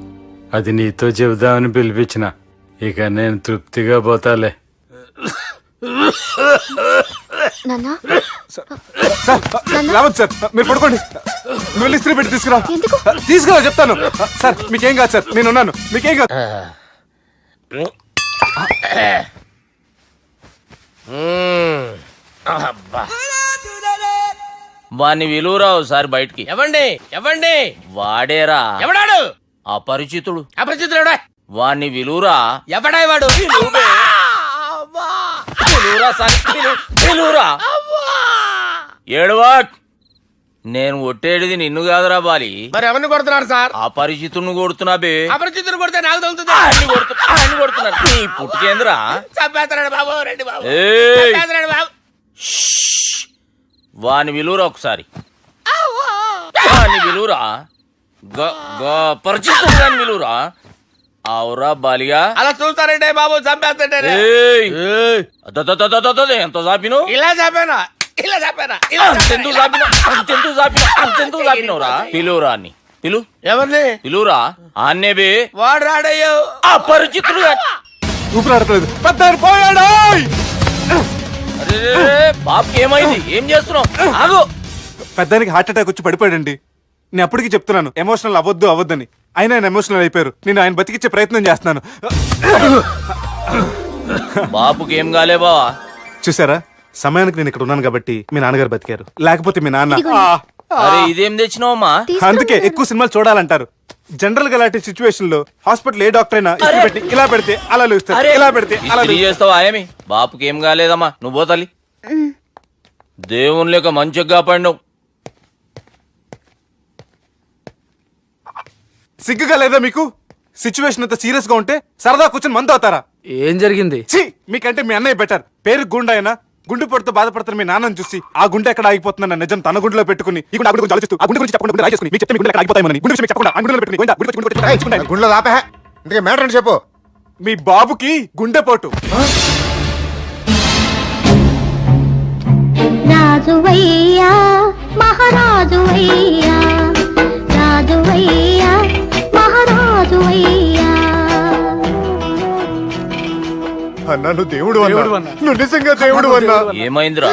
అది నీతో చెబుదామని పిలిపించిన. ఇక నేను తృప్తిగా పోతాలే. రావద్దు సార్, మీరు పడుకోండి. నువ్వు ఇస్త్రీ పెట్టి తీసుకురా. తీసుకురా చెప్తాను. సార్ మీకేం కాదు సార్, నేను ఉన్నాను. మీకేం కాదు. వాణ్ణి విలువరా ఒకసారి బయటికి. ఎవండి ఎవండి? వాడేరా. ఎవడాడు? అపరిచితుడు. అపరిచితుడు ఎవడా? వాణ్ణి విలువరా. ఎవడా వాడు? విలువరా. ఏడవా. నేను ఒట్టేడిది నిన్ను కాదురా బాలి. మరి ఎవరిని కొడుతున్నారు సార్? అపరిచితుడిని కొడుతున్నా బే. అపరిచితుడు కొడితే నాకు తగులుతుంది. కొడుతున్నారు నీ పుట్టుకేంద్రా. చంపేస్తున్నాడు బాబు, రండి బాబు. ఏయ్, చంపేస్తున్నాడు బాబు. వాని విలువరా ఒకసారి. వాని విలువరా. పరిచితుడు అని విలువరా. అవురా బాలిగా. అలా చూస్తారంటే బాబు, చంపేస్తాడే. ఎంత చాపిను? ఇలా చంపానా? ఇలా చంపానా? అంతెందుకు చాపినవురా? పిలువురా అని. పిలు. ఎవరిని పిలువురా. ఆన్నే బే. వాడు రాడయ్యో. అపరిచితుడు. ఊపిరాడట్లేదు. పెద్ద పోయాడు. అరే బాబుకి ఏమైంది? ఏం చేస్తున్నావు? ఆగు. పెద్దానికి హార్ట్ అటాక్ వచ్చి పడిపోయాడండి. నేను అప్పటికి చెప్తున్నాను ఎమోషనల్ అవ్వద్దని. అయినా ఆయన ఎమోషనల్ అయిపోయారు. నేను ఆయన బతికిచ్చే ప్రయత్నం చేస్తున్నాను. బాబుకి ఏం కాలే బావా? చూసారా, సమయానికి నేను ఇక్కడ ఉన్నాను కాబట్టి మీ నాన్నగారు బతికారు. లేకపోతే మీ నాన్న. అరే ఇదేం తెచ్చినావమ్మా? అందుకే ఎక్కువ సినిమాలు చూడాలంటారు. జనరల్ గా అలాంటి సిచ్యువేషన్ లో హాస్పిటల్ ఏ డాక్టర్ అయినా ఇస్త్రీ పెట్టి ఇలా పెడితే అలా లూస్తారు, ఇలా పెడితే అలా చేస్తావా? ఏమి బాపుకి ఏం కాలేదమ్మా, నువ్వు పోతాలి. దేవుని లేక మంచిగా పండవు. సిగ్గుగా లేదా మీకు? సిచ్యువేషన్ అంత సీరియస్ గా ఉంటే సరదా కూర్చొని మందు అవుతారా? ఏం జరిగింది? ఛీ, మీకంటే మీ అన్నయ్య బెటర్. పేరు గుండె అయినా గుండె పొడితో బాధపడుతున్న మీ నాన్నని చూసి ఆ గుండె ఎక్కడ ఆగిపోతుందన్న నిజం తన గుండెలో పెట్టుకుని ఈ గుండె గురించి ఆలోచిస్తూ ఆ గుండె గురించి చెప్పకుండా గుండె రాజేసుకుని మీకు చెప్తే మీ గుండె ఎక్కడ ఆగిపోతాయని గుండె విషయం చెప్పకుండా ఆ గుండెలో పెట్టుకుని గుండెలో ఆపే ఇందుకే మ్యాటర్ అని చెప్పు. మీ బాబుకి గుండెపోటు. రాజువయ్యా మహారాజువయ్యా, రాజువయ్యా మహారాజువయ్యా. అన్నా నువ్వు దేవుడు అన్నా, నువ్వు నిజంగా దేవుడు అన్నా. ఏమైందిరా?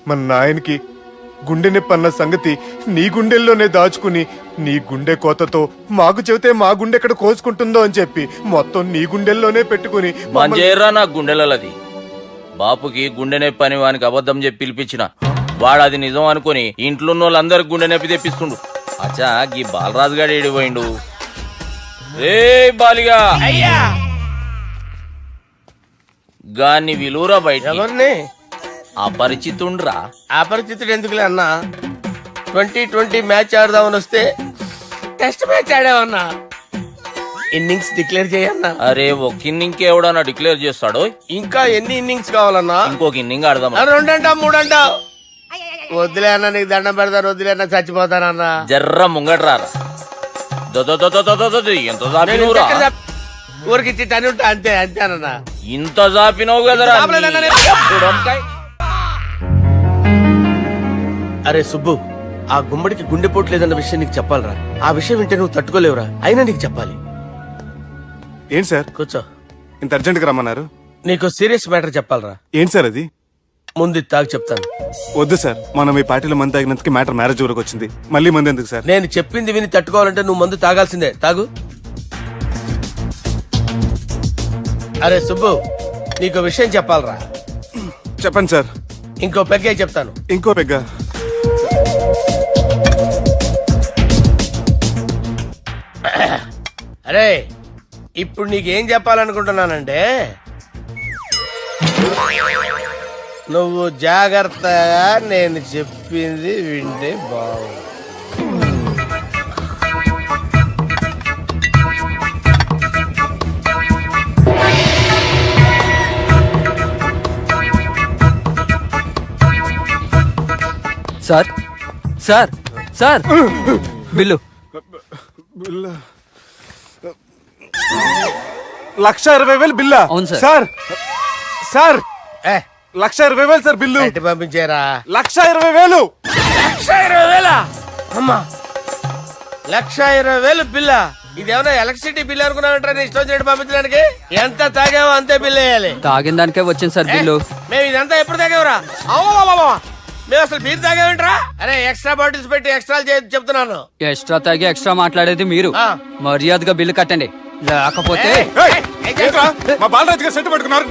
మన నాయనకి గుండె నొప్పి అన్న సంగతి నీ గుండెల్లోనే దాచుకుని నీ గుండె కోతతో మాకు చెబితే మా గుండె ఎక్కడ కోసుకుంటుందో అని చెప్పి మొత్తం నీ గుండెల్లోనే పెట్టుకుని మంజేరా నా గుండెలది. బాపుకి గుండె నొప్పి అని వానికి అబద్ధం చెప్పి పిలిపించిన వాడు అది నిజం అనుకుని ఇంట్లో ఉన్న వాళ్ళందరికి గుండె నొప్పి తెప్పిస్తుండు. అచ్చా గీ బాలరాజు గారు ఏడిపోయిండు. రే బాలిగా, అయ్యా గాన్ని విలువరా బయట. ఎవరిని? అపరిచితుండ్రా. అపరిచితుడు ఎందుకులే అన్నా? 2020 మ్యాచ్ ఆడదామని వస్తే టెస్ట్ మ్యాచ్ ఆడావన్నా. ఇన్నింగ్స్ డిక్లేర్ చేయన్నా. అరే ఒక ఇన్నింగ్ ఎవడన్నా డిక్లేర్ చేస్తాడో? ఇంకా ఎన్ని ఇన్నింగ్స్ కావాలన్నా? ఇంకొక ఇన్నింగ్ ఆడదాం. 2 అంటావు 3 అంటావు. వద్దులే అన్న, నీకు దండం పెడతాను. వద్దులే అన్న, చచ్చిపోతానన్నా. జర్ర ముంగట్రారా. ఎంత ఊరికి టని ఉంటా అంతే అంతేనన్నా. ఇంత జాపినావు కదరా జాపలేదన్నా నీ నేను. బుడంకాయ్. అరే సుబ్బు, ఆ గుమ్మడికి గుండెపోటు లేదన్న విషయం నీకు చెప్పాలరా. ఆ విషయం వింటే నువ్వు తట్టుకోలేవురా, అయినా నీకు చెప్పాలి. ఏంటి సార్ కూర్చో. ఇంత అర్జెంట్గా రమ్మన్నారు? నీకు సీరియస్ మ్యాటర్ చెప్పాలరా. ఏంటి సార్ అది? ముందు ఇది తాగు చెప్తాను. వద్దు సార్, మనం ఈ పార్టీలో మంది తాగినందుకు మ్యాటర్ మ్యారేజ్ వరకు వచ్చింది. మళ్ళీ మంది ఎందుకు సార్? నేను చెప్పింది విని తట్టుకోవాలంటే నువ్వు మందు తాగాల్సిందే. తాగు. అరే సుబ్బు, నీకు విషయం చెప్పాలరా. చెప్పండి సార్. ఇంకో పెగ్గే చెప్తాను. ఇంకో పెగ్గ? అరే ఇప్పుడు నీకేం చెప్పాలనుకుంటున్నానంటే, నువ్వు జాగ్రత్తగా నేను చెప్పింది వింటే బాగుంది. సార్ సార్ సార్ బిల్లు 1,20,000 బిల్లా? అవును సార్. సార్ సార్ ఏ 1,20,000 సార్ బిల్లు. బయట పంపించారా? 1,20,000. 1,20,000 అమ్మా, 1,20,000 బిల్లా? ఇదేమన్నా ఎలక్ట్రిసిటీ బిల్ అనుకున్నామంటారా? నీ ఇష్టం వచ్చినట్టు పంపించడానికి. ఎంత తాగావో అంతే బిల్ వేయాలి. తాగిన దానికే వచ్చింది సార్ బిల్లు. మేము ఇదంతా ఎప్పుడు తాగేవరా? మేము అసలు బీర్ తాగేమంటారా? అరే ఎక్స్ట్రా బాటిల్స్ పెట్టి ఎక్స్ట్రా చెప్తున్నాను. ఎక్స్ట్రా తాగి ఎక్స్ట్రా మాట్లాడేది మీరు. ఆ. మర్యాదగా బిల్లు కట్టండి, లేకపోతే ఏంట్రా మా బాలరాజు గారు సెట్ పట్టుకున్నారు?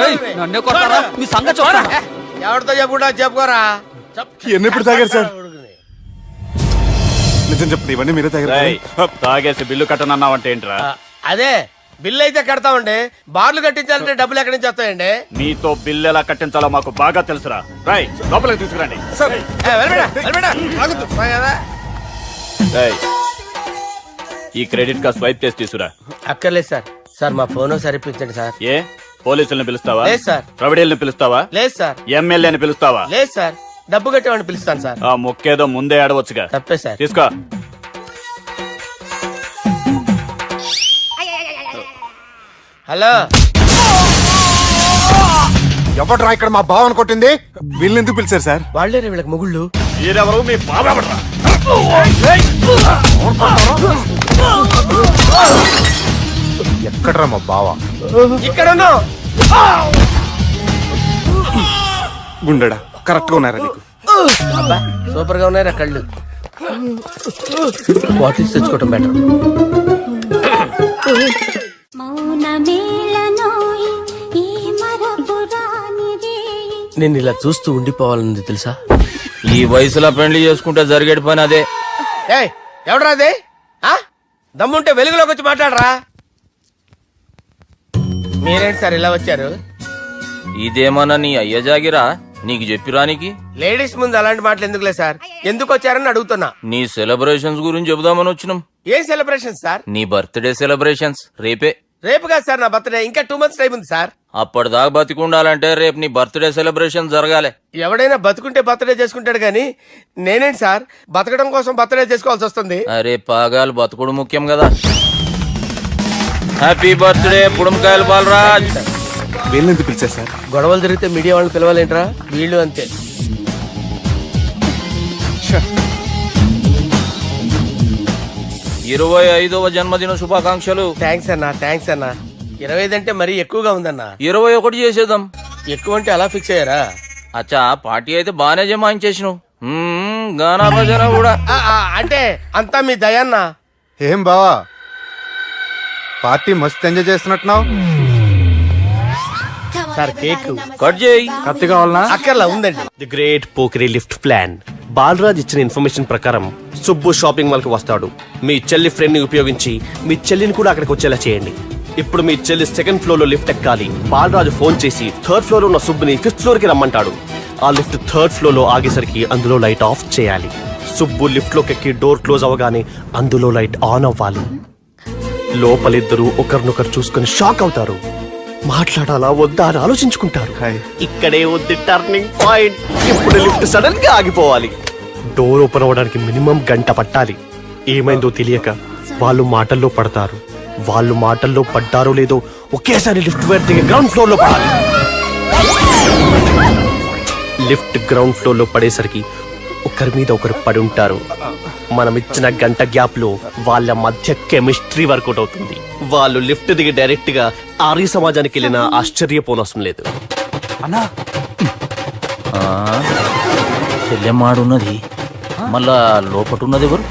ఏయ్, నన్నే కొడతారా? మీ సంగతి చూడరా? ఎవరితో చెప్పుకుంటా చెప్పుకోరా. ఎన్ని ఎప్పుడు తాగారు సార్? నిజం చెప్పండి, ఇవన్నీ మీరే తాగారు? తాగేసి బిల్లు కట్టనన్నావంటే ఏంట్రా? అదే బిల్లు అయితే కడతామండి, బార్లు కట్టించాలంటే డబ్బులు ఎక్కడి నుంచి వస్తాయండి? మీతో బిల్లు ఎలా కట్టించాలో మాకు బాగా తెలుసురా. రై లోపలికి తీసుకురండి. సార్ ఈ క్రెడిట్ కార్డ్ స్వైప్ చేసి తీసుకురా. అక్కర్లేదు సార్. సార్ మా ఫోన్ సరిపించండి సార్. ఏ పోలీసుల్ని పిలుస్తావా? లేదు సార్. ప్రొవిడీల్ని పిలుస్తావా? లేదు సార్. ఎమ్మెల్యేని పిలుస్తావా? లేదు సార్. డబ్బు కట్టేవాడిని పిలుస్తాను సార్. ఆ మొక్కేదో ముందే ఆడవచ్చుగా. తప్పే సార్. తీసుకో. హలో, ఎవడ్రా ఇక్కడ మా బావని కొట్టింది? వీళ్ళని ఎందుకు పిలిచారు సార్? వాళ్ళేరే వీళ్ళకి మొగుళ్ళు. మీరెవరు? మీ బాబా? ఎక్కడ్రా మా బావ? ఇక్కడ ఉన్నావు. గుండెడా కరెక్ట్ గా ఉన్నారా నీకు? అబ్బా, సూపర్ గా ఉన్నాయిరా కళ్ళు. బాటిల్స్ తెచ్చుకోవటం బెటర్. నేను ఇలా చూస్తూ ఉండిపోవాలని తెలుసా? ఈ వయసులో పెళ్లి చేసుకుంటే జరిగేటి పని అదే. ఏయ్ ఎవడరా అదే? ఆ? దమ్ముంటే వెలుగులోకి వచ్చి మాట్లాడరా. మీరేంటి సార్ ఇలా వచ్చారు? ఇదేమన్నా నీ అయ్య జాగిరా నీకు చెప్పిరానికి? లేడీస్ ముందు అలాంటి మాటలు ఎందుకులే సార్, ఎందుకు వచ్చారని అడుగుతున్నా. నీ సెలబ్రేషన్స్ గురించి చెబుదామని వచ్చినాం. ఏం సెలబ్రేషన్ సార్? నీ బర్త్డే సెలబ్రేషన్స్ రేపే. రేపు కాదు సార్ నా బర్త్డే, ఇంకా 2 months టైం ఉంది సార్. అప్పటిదాకా బతికుండాలంటే రేపు నీ బర్త్డే సెలబ్రేషన్ జరగాలి. ఎవడైనా బతుకుంటే బర్త్డే చేసుకుంటాడు గానీ నేనేంటి సార్ బతకడం కోసం బర్త్డే చేసుకోవాల్సి వస్తుంది? అరే పాగాలు బతుకుడు ముఖ్యం కదా. హ్యాపీ బర్త్డే పుడంకాయలు బాలరాజ్. వీళ్ళని ఎందుకు పిలిచారు సార్? గొడవలు జరిగితే మీడియా వాళ్ళని పిలవాలేంట్రా? వీళ్ళు అంతే. 25వ జన్మదిన శుభాకాంక్షలు. థ్యాంక్స్ అన్నా, థ్యాంక్స్ అన్నా. 25 అంటే మరీ ఎక్కువగా ఉందన్నా. 21 చేసేద్దాం. ఎక్కువ అంటే అలా ఫిక్స్ అయ్యారా? అచ్చా పార్టీ అయితే బానే జమాయించేసినావు. గానా భజన కూడా. అంటే అంతా మీ దయన్నా. ఏం బావా పార్టీ మస్తు ఎంజాయ్ చేస్తున్నట్టున్నావు. సార్ కేక్ కట్ చేయి. కత్తి కావాలనా? అక్కర్లా ఉందండి. ది గ్రేట్ పోకరీ లిఫ్ట్ ప్లాన్. బాలరాజ్ ఇచ్చిన ఇన్ఫర్మేషన్ ప్రకారం సుబ్బు షాపింగ్ మాల్ కి వస్తాడు. మీ చెల్లి ఫ్రెండ్ ని ఉపయోగించి మీ చెల్లిని కూడా అక్కడికి వచ్చేలా చేయండి. ఇప్పుడు మీ చెల్లి 2nd ఫ్లోర్ లో లిఫ్ట్ ఎక్కాలి. బాలరాజు ఫోన్ చేసి 3rd ఫ్లోర్ లో ఉన్న సుబ్బుని 5th ఫ్లోర్ కి రమ్మంటాడు. ఆ లిఫ్ట్ 3rd ఫ్లోర్ లో ఆగేసరికి అందులో లైట్ ఆఫ్ చేయాలి. సుబ్బు లిఫ్ట్ లోకి ఎక్కి డోర్ క్లోజ్ అవగానే అందులో లైట్ ఆన్ అవ్వాలి. లోపలిద్దరూ ఒకరినొకరు చూసుకుని షాక్ అవుతారు. మాట్లాడాలా వద్దా అని ఆలోచించుకుంటారు. ఇక్కడే ఉంది టర్నింగ్ పాయింట్. ఇప్పుడు లిఫ్ట్ సడన్ గా ఆగిపోవాలి. డోర్ ఓపెన్ అవ్వడానికి మినిమం 1 గంట పట్టాలి. ఏమైందో తెలియక వాళ్ళు మాటల్లో పడతారు. వాళ్ళు మాటల్లో పడ్డారో లేదో ఒకేసారి లిఫ్ట్ వైర్ దిగి గ్రౌండ్ ఫ్లోర్ లో పడాలి. లిఫ్ట్ గ్రౌండ్ ఫ్లోర్ లో పడేసరికి ఒకరి మీద ఒకరు పడి ఉంటారు. మనం ఇచ్చిన గంట గ్యాప్ లో వాళ్ళ మధ్య కెమిస్ట్రీ వర్కౌట్ అవుతుంది. వాళ్ళు లిఫ్ట్ దిగి డైరెక్ట్ గా ఆర్య సమాజానికి వెళ్ళిన ఆశ్చర్యపోనవసరం లేదు. అన్నా చెల్లెమ్మాడున్నది మళ్ళా లోపటున్నది ఎవరు?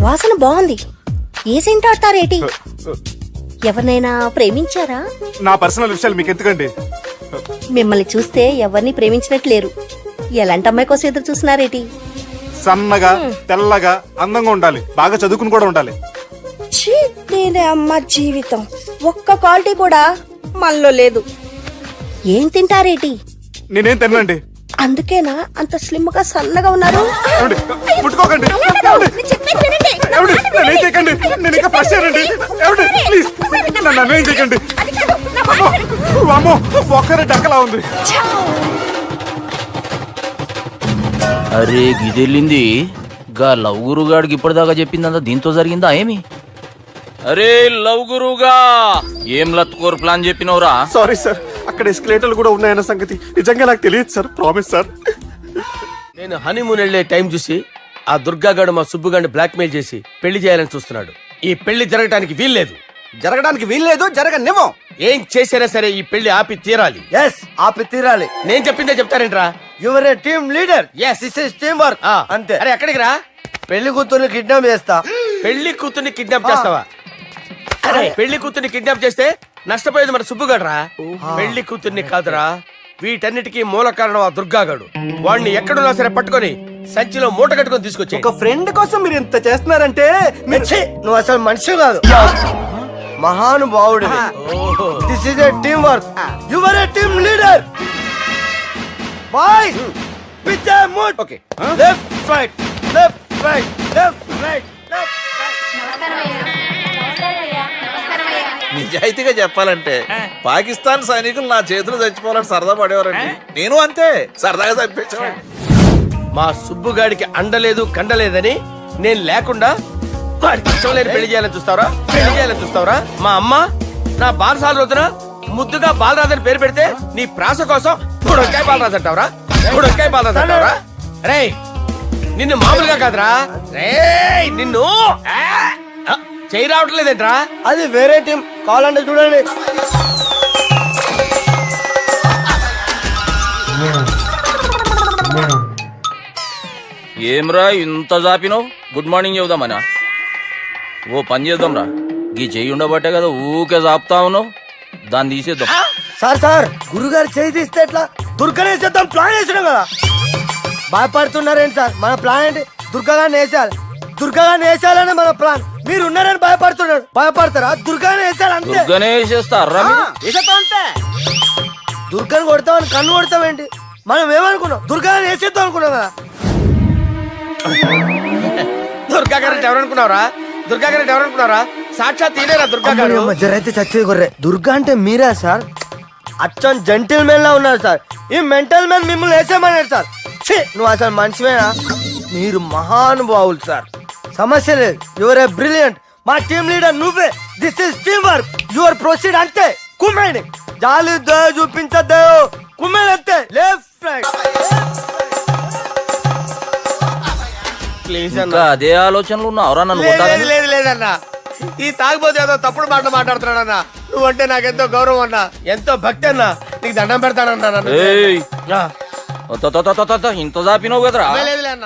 వాసన బాగుంది. ఏ సెంట్ ఆడతారేటి? ఎవరినైనా ప్రేమించారా? నా పర్సనల్ విషయాలు మీకు ఎందుకండి? మిమ్మల్ని చూస్తే ఎవరిని ప్రేమించినట్లేరు. ఎలాంటి అమ్మాయి కోసం ఎదురు చూస్తున్నారేటి? సన్నగా తెల్లగా అందంగా ఉండాలి, బాగా చదువుకుని కూడా ఉండాలి. ఛీ, నేనే అమ్మ జీవితం ఒక్క క్వాలిటీ కూడా మనలో లేదు. ఏం తింటారేటి? నేనేం తినండి. అందుకేనా అంత స్లిమ్ గా సన్నగా ఉన్నారు? ముట్టుకోకండి, నేనేం చేయకండి, నేను ఇంకా ఫ్రెష్ అయ్యానండి. ప్లీజ్ నన్ను ఏం చేయకండి. అమ్మో ఒక్కరే డక్కలా ఉంది. అరే గిదెళ్ళింది గా లవ్ గురుగాడికి ఇప్పటిదాకా చెప్పిందంతా దీంతో జరిగిందా ఏమి? అరే లవ్ గురుగా ఏం లత్కోరు ప్లాన్ చెప్పినవురా? సారీ సార్, అక్కడ ఎస్కలేటర్లు కూడా ఉన్నాయన్న సంగతి నిజంగా నాకు తెలియదు సార్. Promise sir. నేను హనీమూన్ వెళ్లే టైం చూసి ఆ దుర్గాగాడు మా సుబ్బుగాడిని బ్లాక్మెయిల్ చేసి పెళ్లి చేయాలని చూస్తున్నాడు. ఈ పెళ్లి జరగటానికి వీల్లేదు. జరగనివ్వం. ఏం చేసినా సరే ఈ పెళ్లి ఆపి తీరాలి. ఎస్, ఆపి తీరాలి. నేను చెప్పిందే చెప్తారేంట్రా? Your a team leader. Yes, this is team work. అంతే. అరే ఎక్కడికి రా? పెళ్లి కూతుర్ని కిడ్నాప్ చేస్తా. పెళ్లి కూతుర్ని కిడ్నాప్ చేస్తావా? అరే పెళ్లి కూతుర్ని కిడ్నాప్ చేస్తే నష్టపోయేది మన సుబ్బుగాడురా. పెళ్లి కూతుర్ని కాదురా, వీటన్నిటికీ మూల కారణం ఆ దుర్గాగాడు. వాడిని ఎక్కడున్నా సరే పట్టుకొని సంచిలో మూట కట్టుకొని తీసుకొచ్చి. ఒక ఫ్రెండ్ కోసం మీరు ఇంత చేస్తున్నారంటే నువ్వు అసలు మనిషి కాదు, మహానుభావుడు. This is a team work. Your a team leader. Boys pitch mood. Okay, left right left right left right left నిజాయితీగా చెప్పాలంటే పాకిస్తాన్ సైనికులు నా చేతులు చచ్చిపోవాలని సరదా పడేవారండి. నేను అంతే సరదాగా చనిపించేవాడిని. మా సుబ్బుగాడికి అండలేదు కండలేదని నేను లేకుండా వాడికి ఇష్టం లేని పెళ్లి చేయాలని చూస్తావరా? మా అమ్మ నా బాలసాల రోజున ముద్దుగా బాలరాజు పేరు పెడితే నీ ప్రాస కోసం బుడొక్కాయ బాలరాజు అంటావరా? రే నిన్ను మామూలుగా కాదురా, రే నిన్ను చేయి రావట్లేదేంట్రా? అది వేరే టీం. కావాలంటే చూడండి. ఏమ్రా ఇంత జాపినావు? Good morning చెబుదామనా? ఓ పని చేద్దాం రా, గీ చెయ్యి ఉండబట్టే కదా ఊకే జాపుతా ఉన్నావు. దాన్ని తీసేద్దాం. సార్ గురుగారు చేయి తీస్తే ఎట్లా? దుర్గానేసేద్దాం ప్లాన్ వేసినాం కదా. భయపడుతున్నారేంటి సార్? మన ప్లాన్ ఏంటి? దుర్గాగాన్ని వేసేయాలని మన ప్లాన్. మీరు ఉన్నారని భయపడతారా? దుర్గానే వేసేయాలి. దుర్గనే వేసేస్తారా? దుర్గాని కొడతామని కన్ను కొడతామేంటి? మనం ఏమనుకున్నాం? దుర్గాని వేసేద్దాం అనుకున్నాం కదా. దుర్గా గారు ఎవరనుకున్నారా? సాక్షాత్ తీరేరా దుర్గా గారు. జరైతే చచ్చేది గొర్రె. దుర్గా అంటే మీరా సార్? అచ్చం జెంటిల్ మెన్ లా ఉన్నారు సార్. ఈ మెంటల్ మ్యాన్ మిమ్మల్ని వేసేమన్నాడు సార్. నువ్వు అసలు మనిషివేనా? మీరు మహానుభావులు సార్. సమస్య లేదు. Your a brilliant. మా టీమ్ లీడర్ నువ్వే. This is team work. Your proceed అంతే. కుమ్మేయండి. జాలి చూపించద్దు. కుమ్మేయండి అంతే. Left right. ప్లీజ్ ఇంకా అదే ఆలోచనలు ఉన్నావురా నన్ను కొట్టాలని? లేదన్నా, ఈ తాగిపోతే ఏదో తప్పుడు మాటలు మాట్లాడుతున్నాడన్నా. నువ్వంటే నాకెంతో గౌరవం అన్నా, ఎంతో భక్తి అన్నా. నీకు దండం పెడతానన్నా. ఇంత జాపినావు కదరా? లేదులే అన్నా.